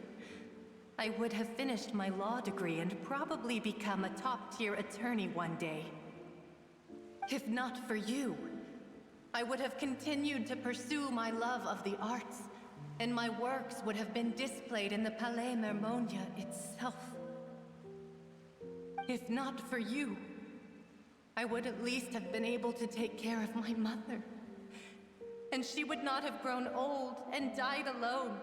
Speaker 12: I would have finished my law degree and probably become a top-tier attorney one day. If not for you, I would have continued to pursue my love of the arts, and my works would have been displayed in the Palais Mermonia itself. If not for you, I would at least have been able to take care of my mother. And she would not have grown old and died alone,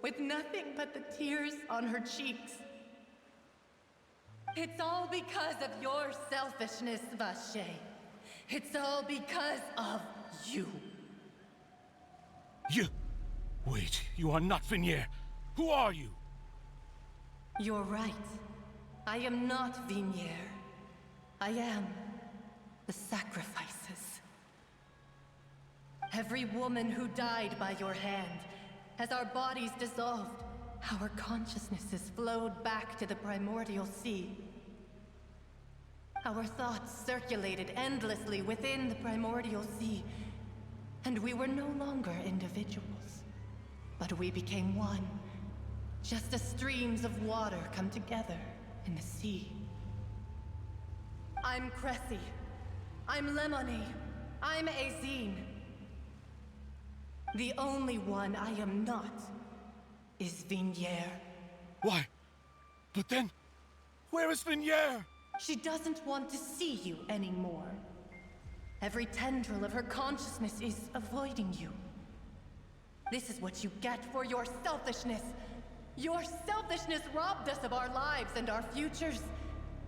Speaker 12: with nothing but the tears on her cheeks. It's all because of your selfishness, Vache. It's all because of you.
Speaker 7: Wait, you are not Vinier. Who are you?
Speaker 12: You're right. I am not Vinier. I am the sacrifices. Every woman who died by your hand, as our bodies dissolved, our consciousnesses flowed back to the primordial sea. Our thoughts circulated endlessly within the primordial sea, and we were no longer individuals. But we became one. Just as streams of water come together in the sea. I'm Cressy. I'm Lemony. I'm Azine. The only one I am not is Vignier.
Speaker 7: Why? But then, where is Vignier?
Speaker 12: She doesn't want to see you anymore. Every tendril of her consciousness is avoiding you. This is what you get for your selfishness. Your selfishness robbed us of our lives and our futures.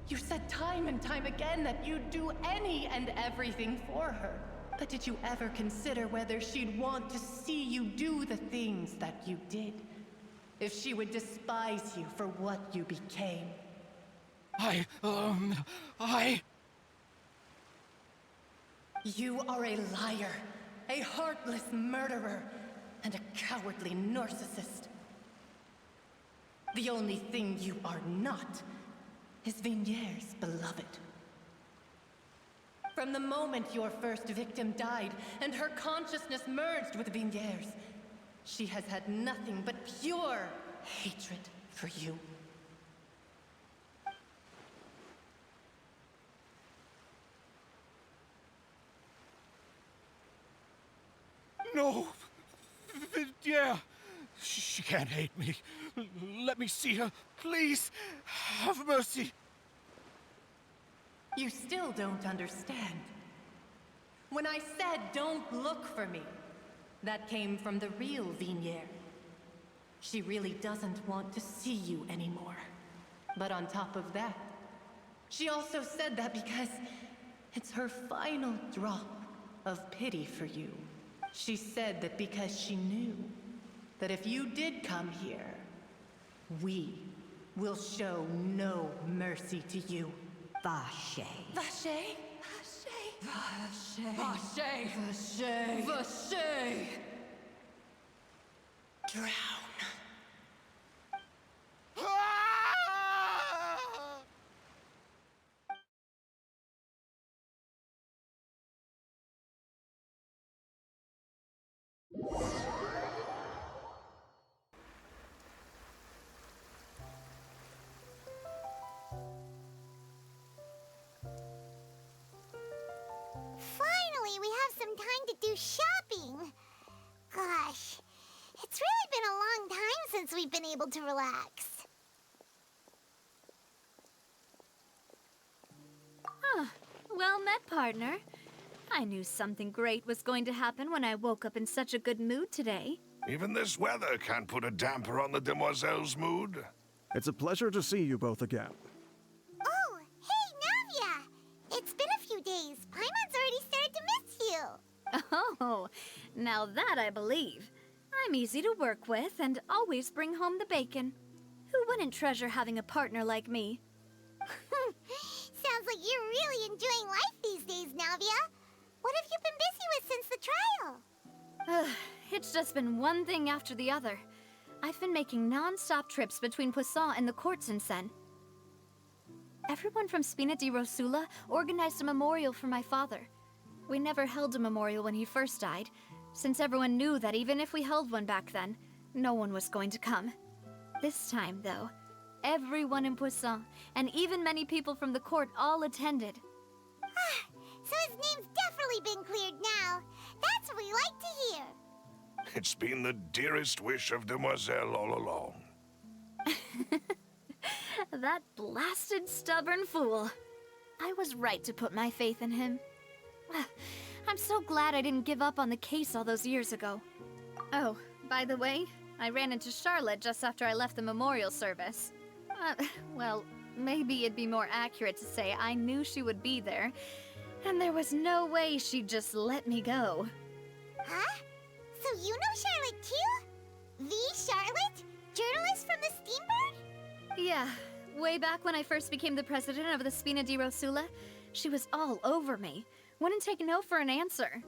Speaker 12: You said time and time again that you'd do any and everything for her. But did you ever consider whether she'd want to see you do the things that you did? If she would despise you for what you became? You are a liar, a heartless murderer, and a cowardly narcissist. The only thing you are not is Vignier's beloved. From the moment your first victim died and her consciousness merged with Vignier's, she has had nothing but pure hatred for you.
Speaker 7: No! Vignier! She can't hate me. Let me see her. Please, have mercy.
Speaker 12: You still don't understand. When I said don't look for me, that came from the real Vignier. She really doesn't want to see you anymore. But on top of that, she also said that because it's her final drop of pity for you. She said that because she knew that if you did come here, we will show no mercy to you.
Speaker 17: Vache.
Speaker 12: Vache? Vache. Vache. Vache. Vache. Drown.
Speaker 1: Finally, we have some time to do shopping. Gosh, it's really been a long time since we've been able to relax.
Speaker 4: Well met, partner. I knew something great was going to happen when I woke up in such a good mood today.
Speaker 10: Even this weather can't put a damper on the demoiselle's mood.
Speaker 9: It's a pleasure to see you both again.
Speaker 1: Oh, hey, Navia! It's been a few days. Paimon's already started to miss you.
Speaker 4: Oh, now that I believe. I'm easy to work with and always bring home the bacon. Who wouldn't treasure having a partner like me?
Speaker 1: Sounds like you're really enjoying life these days, Navia. What have you been busy with since the trial?
Speaker 4: It's just been one thing after the other. I've been making non-stop trips between Poisson and the courts in Sen. Everyone from Spina di Rosula organized a memorial for my father. We never held a memorial when he first died, since everyone knew that even if we held one back then, no one was going to come. This time, though, everyone in Poisson, and even many people from the court, all attended.
Speaker 1: So his name's definitely been cleared now. That's what we like to hear.
Speaker 10: It's been the dearest wish of Demoiselle all along.
Speaker 4: That blasted stubborn fool. I was right to put my faith in him. I'm so glad I didn't give up on the case all those years ago. Oh, by the way, I ran into Charlotte just after I left the memorial service. Well, maybe it'd be more accurate to say I knew she would be there, and there was no way she'd just let me go.
Speaker 1: Huh? So you know Charlotte too? The Charlotte? Journalist from the Steambird?
Speaker 4: Yeah, way back when I first became the president of the Spina di Rosula, she was all over me. Wouldn't take no for an answer.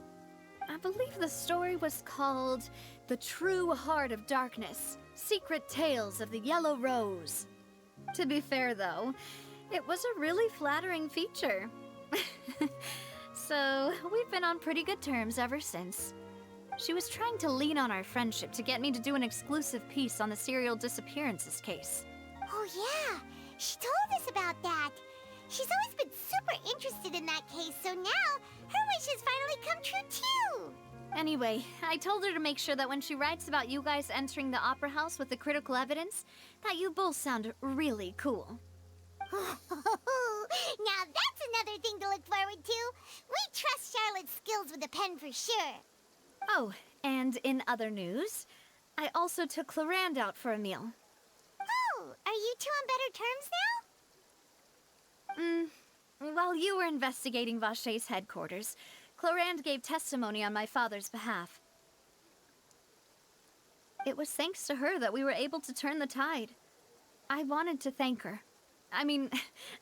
Speaker 4: I believe the story was called The True Heart of Darkness, Secret Tales of the Yellow Rose. To be fair, though, it was a really flattering feature. So, we've been on pretty good terms ever since. She was trying to lean on our friendship to get me to do an exclusive piece on the serial disappearances case.
Speaker 1: Oh yeah, she told us about that. She's always been super interested in that case, so now her wishes finally come true too.
Speaker 4: Anyway, I told her to make sure that when she writes about you guys entering the opera house with the critical evidence, that you both sound really cool.
Speaker 1: Now that's another thing to look forward to. We trust Charlotte's skills with a pen for sure.
Speaker 4: Oh, and in other news, I also took Clarand out for a meal.
Speaker 1: Oh, are you two on better terms now?
Speaker 4: While you were investigating Vashey's headquarters, Clarand gave testimony on my father's behalf. It was thanks to her that we were able to turn the tide. I wanted to thank her. I mean,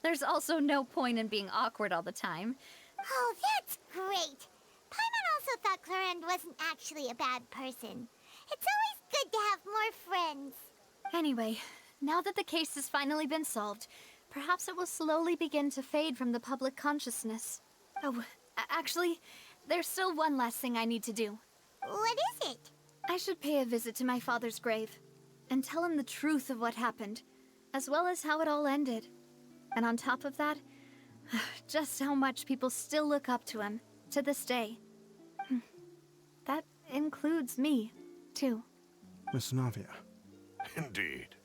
Speaker 4: there's also no point in being awkward all the time.
Speaker 1: Oh, that's great. Paimon also thought Clarand wasn't actually a bad person. It's always good to have more friends.
Speaker 4: Anyway, now that the case has finally been solved, perhaps it will slowly begin to fade from the public consciousness. Oh, actually, there's still one last thing I need to do.
Speaker 1: What is it?
Speaker 4: I should pay a visit to my father's grave and tell him the truth of what happened, as well as how it all ended. And on top of that, just how much people still look up to him to this day. That includes me, too.
Speaker 9: Miss Navia.
Speaker 10: Indeed.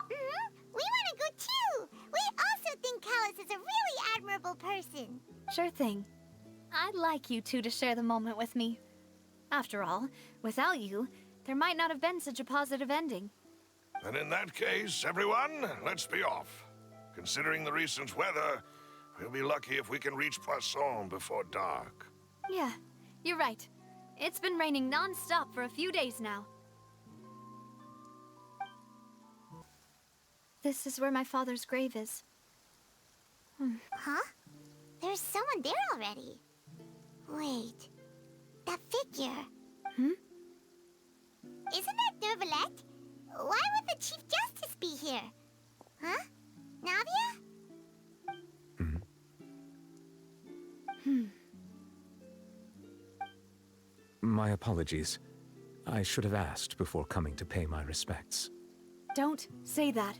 Speaker 1: We want to go too! We also think Callus is a really admirable person.
Speaker 4: Sure thing. I'd like you two to share the moment with me. After all, without you, there might not have been such a positive ending.
Speaker 10: And in that case, everyone, let's be off. Considering the recent weather, we'll be lucky if we can reach Poisson before dark.
Speaker 4: Yeah, you're right. It's been raining non-stop for a few days now. This is where my father's grave is.
Speaker 1: Huh? There's someone there already. Wait. That figure. Isn't that Nervalette? Why would the Chief Justice be here? Huh? Navia?
Speaker 2: My apologies. I should have asked before coming to pay my respects.
Speaker 4: Don't say that.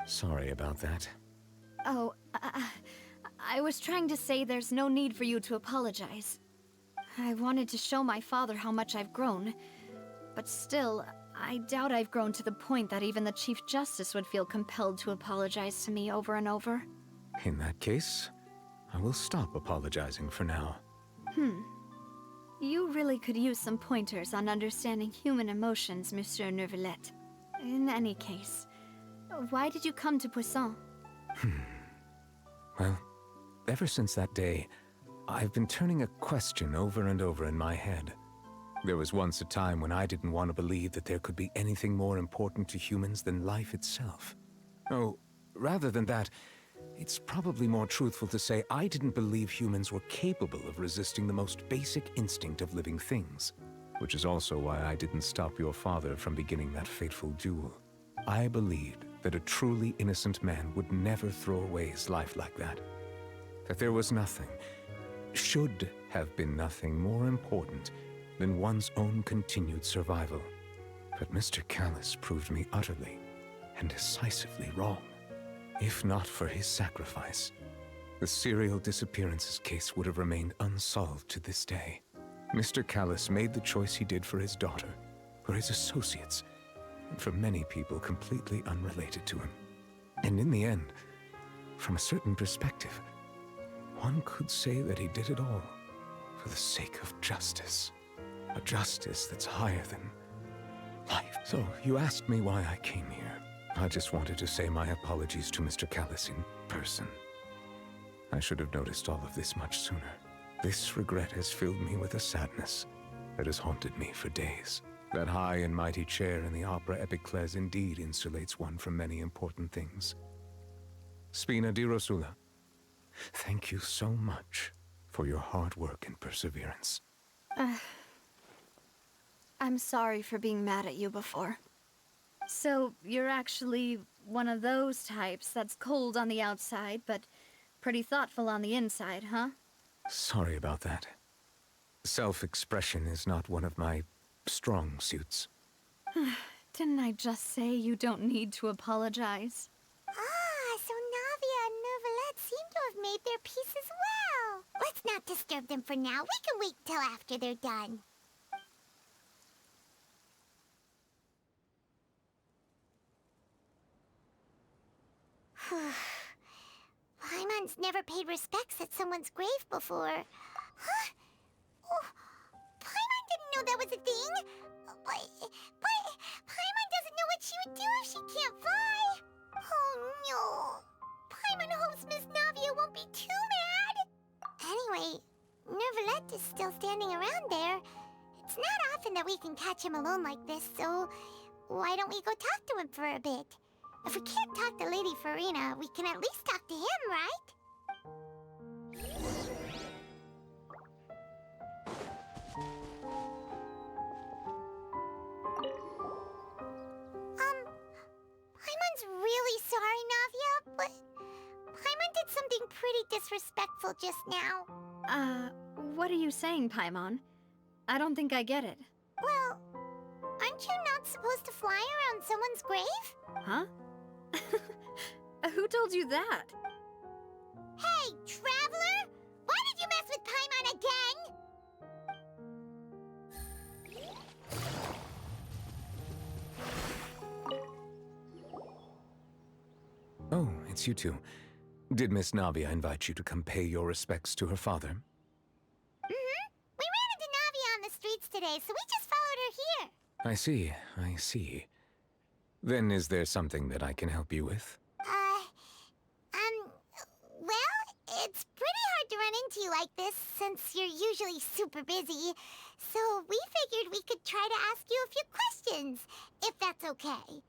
Speaker 2: Sorry about that.
Speaker 4: Oh, I was trying to say there's no need for you to apologize. I wanted to show my father how much I've grown, but still, I doubt I've grown to the point that even the Chief Justice would feel compelled to apologize to me over and over.
Speaker 2: In that case, I will stop apologizing for now.
Speaker 4: You really could use some pointers on understanding human emotions, Monsieur Nervalette. In any case, why did you come to Poisson?
Speaker 2: Well, ever since that day, I've been turning a question over and over in my head. There was once a time when I didn't want to believe that there could be anything more important to humans than life itself. Oh, rather than that, it's probably more truthful to say I didn't believe humans were capable of resisting the most basic instinct of living things. Which is also why I didn't stop your father from beginning that fateful duel. I believed that a truly innocent man would never throw away his life like that. That there was nothing, should have been nothing more important than one's own continued survival. But Mr. Callus proved me utterly and decisively wrong. If not for his sacrifice, the serial disappearances case would have remained unsolved to this day. Mr. Callus made the choice he did for his daughter, for his associates, and for many people completely unrelated to him. And in the end, from a certain perspective, one could say that he did it all for the sake of justice. A justice that's higher than life. So, you asked me why I came here. I just wanted to say my apologies to Mr. Callus in person. I should have noticed all of this much sooner. This regret has filled me with a sadness that has haunted me for days. That high and mighty chair in the Opera Epiclese indeed insulates one from many important things. Spina di Rosula, thank you so much for your hard work and perseverance.
Speaker 4: I'm sorry for being mad at you before. So, you're actually one of those types that's cold on the outside, but pretty thoughtful on the inside, huh?
Speaker 2: Sorry about that. Self-expression is not one of my strong suits.
Speaker 4: Didn't I just say you don't need to apologize?
Speaker 1: Ah, so Navia and Neuvillette seem to have made their peace as well. Let's not disturb them for now. We can wait till after they're done. Paimon's never paid respects at someone's grave before. Huh? Oh, Paimon didn't know that was a thing. But Paimon doesn't know what she would do if she can't fly. Oh no. Paimon hopes Miss Navia won't be too mad. Anyway, Neuvillette is still standing around there. It's not often that we can catch him alone like this, so why don't we go talk to him for a bit? If we can't talk to Lady Farina, we can at least talk to him, right? Paimon's really sorry, Navia, but Paimon did something pretty disrespectful just now.
Speaker 4: What are you saying, Paimon? I don't think I get it.
Speaker 1: Well, aren't you not supposed to fly around someone's grave?
Speaker 4: Huh? Who told you that?
Speaker 1: Hey, Traveler! Why did you mess with Paimon again?
Speaker 2: Oh, it's you two. Did Miss Navia invite you to come pay your respects to her father?
Speaker 1: Mm-hmm. We ran into Navia on the streets today, so we just followed her here.
Speaker 2: I see, I see. Then is there something that I can help you with?
Speaker 1: Well, it's pretty hard to run into you like this, since you're usually super busy. So we figured we could try to ask you a few questions, if that's okay.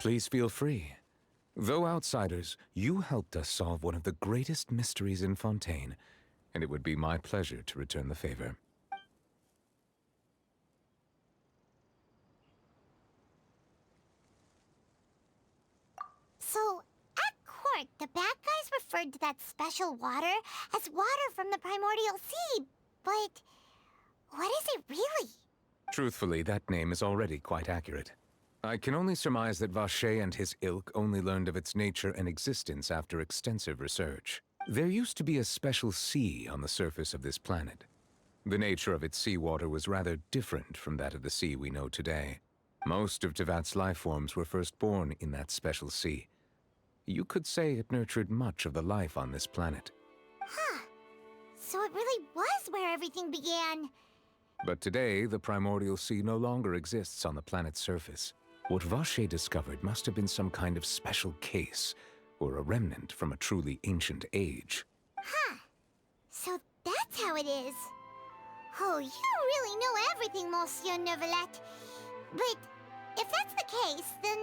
Speaker 2: Please feel free. Though outsiders, you helped us solve one of the greatest mysteries in Fontaine, and it would be my pleasure to return the favor.
Speaker 1: So, at court, the bad guys referred to that special water as water from the primordial sea, but what is it really?
Speaker 2: Truthfully, that name is already quite accurate. I can only surmise that Vacher and his ilk only learned of its nature and existence after extensive research. There used to be a special sea on the surface of this planet. The nature of its seawater was rather different from that of the sea we know today. Most of Tevat's life forms were first born in that special sea. You could say it nurtured much of the life on this planet.
Speaker 1: Huh. So it really was where everything began.
Speaker 2: But today, the primordial sea no longer exists on the planet's surface. What Vacher discovered must have been some kind of special case, or a remnant from a truly ancient age.
Speaker 1: Huh. So that's how it is. Oh, you really know everything, Monsieur Neuvillette. But if that's the case, then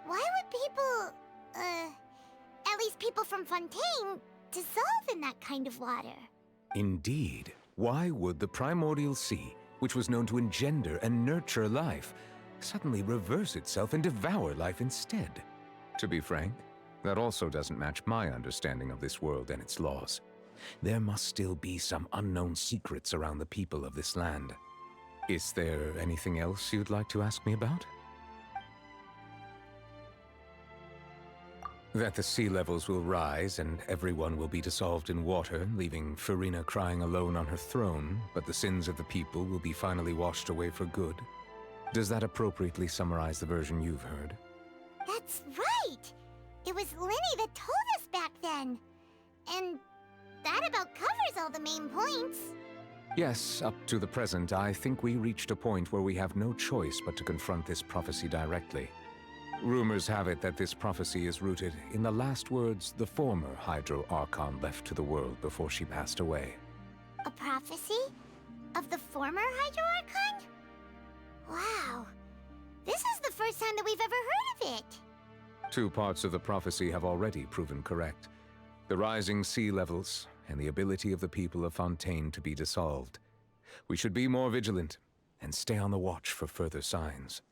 Speaker 1: why would people, at least people from Fontaine, dissolve in that kind of water?
Speaker 2: Indeed. Why would the primordial sea, which was known to engender and nurture life, suddenly reverse itself and devour life instead? To be frank, that also doesn't match my understanding of this world and its laws. There must still be some unknown secrets around the people of this land. Is there anything else you'd like to ask me about? That the sea levels will rise and everyone will be dissolved in water, leaving Farina crying alone on her throne, but the sins of the people will be finally washed away for good. Does that appropriately summarize the version you've heard?
Speaker 1: That's right! It was Linny that told us back then. And that about covers all the main points.
Speaker 2: Yes, up to the present, I think we reached a point where we have no choice but to confront this prophecy directly. Rumors have it that this prophecy is rooted in the last words the former Hydro Archon left to the world before she passed away.
Speaker 1: A prophecy? Of the former Hydro Archon? Wow. This is the first time that we've ever heard of it.
Speaker 2: Two parts of the prophecy have already proven correct. The rising sea levels and the ability of the people of Fontaine to be dissolved. We should be more vigilant and stay on the watch for further signs.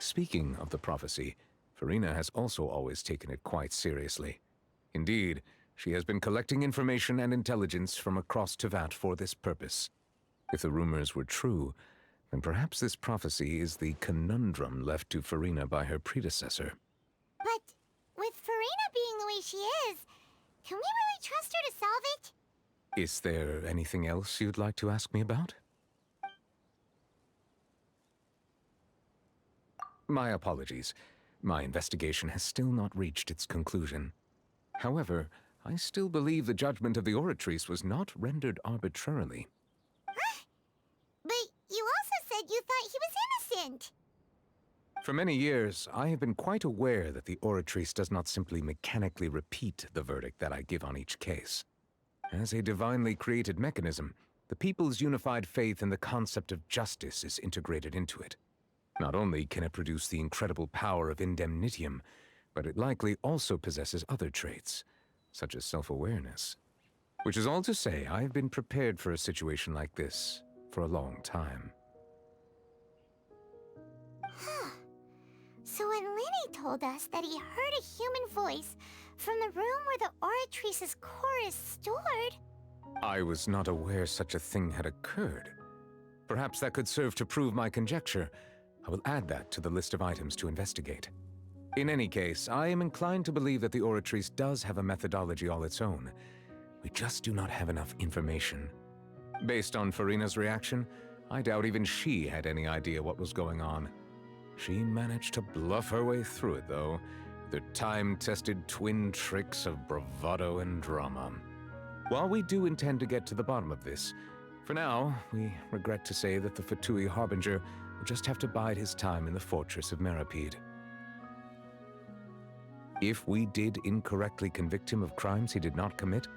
Speaker 2: Speaking of the prophecy, Farina has also always taken it quite seriously. Indeed, she has been collecting information and intelligence from across Tevat for this purpose. If the rumors were true, then perhaps this prophecy is the conundrum left to Farina by her predecessor.
Speaker 1: But with Farina being the way she is, can we really trust her to solve it?
Speaker 2: Is there anything else you'd like to ask me about? My apologies. My investigation has still not reached its conclusion. However, I still believe the judgment of the Oratrice was not rendered arbitrarily.
Speaker 1: But you also said you thought he was innocent.
Speaker 2: For many years, I have been quite aware that the Oratrice does not simply mechanically repeat the verdict that I give on each case. As a divinely created mechanism, the people's unified faith in the concept of justice is integrated into it. Not only can it produce the incredible power of indemnitium, but it likely also possesses other traits, such as self-awareness. Which is all to say, I have been prepared for a situation like this for a long time.
Speaker 1: So when Lenny told us that he heard a human voice from the room where the Oratrice's core is stored...
Speaker 2: I was not aware such a thing had occurred. Perhaps that could serve to prove my conjecture. I will add that to the list of items to investigate. In any case, I am inclined to believe that the Oratrice does have a methodology all its own. We just do not have enough information. Based on Farina's reaction, I doubt even she had any idea what was going on. She managed to bluff her way through it, though, with her time-tested twin tricks of bravado and drama. While we do intend to get to the bottom of this, for now, we regret to say that the Fatui Harbinger will just have to bide his time in the fortress of Meripede. If we did incorrectly convict him of crimes he did not commit,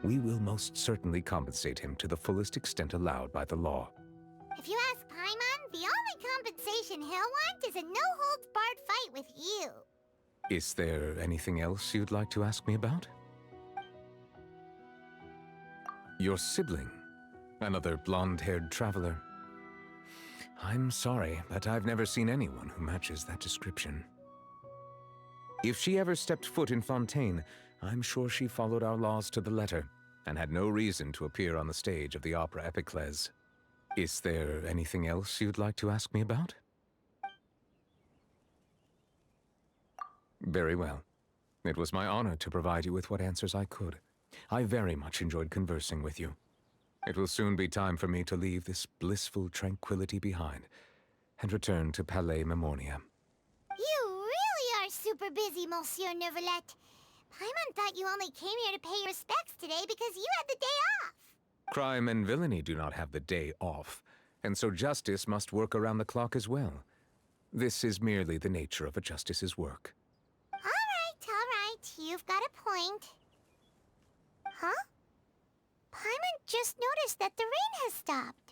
Speaker 2: we will most certainly compensate him to the fullest extent allowed by the law.
Speaker 1: If you ask Paimon, the only compensation he'll want is a no-holds-barred fight with you.
Speaker 2: Is there anything else you'd like to ask me about? Your sibling, another blonde-haired traveler. I'm sorry, but I've never seen anyone who matches that description. If she ever stepped foot in Fontaine, I'm sure she followed our laws to the letter, and had no reason to appear on the stage of the opera Epiclese. Is there anything else you'd like to ask me about? Very well. It was my honor to provide you with what answers I could. I very much enjoyed conversing with you. It will soon be time for me to leave this blissful tranquility behind and return to Palais Memornia.
Speaker 1: You really are super busy, Monsieur Neuvillette. Paimon thought you only came here to pay your respects today because you had the day off.
Speaker 2: Crime and villainy do not have the day off, and so justice must work around the clock as well. This is merely the nature of a justice's work.
Speaker 1: All right. You've got a point. Huh? Paimon just noticed that the rain has stopped.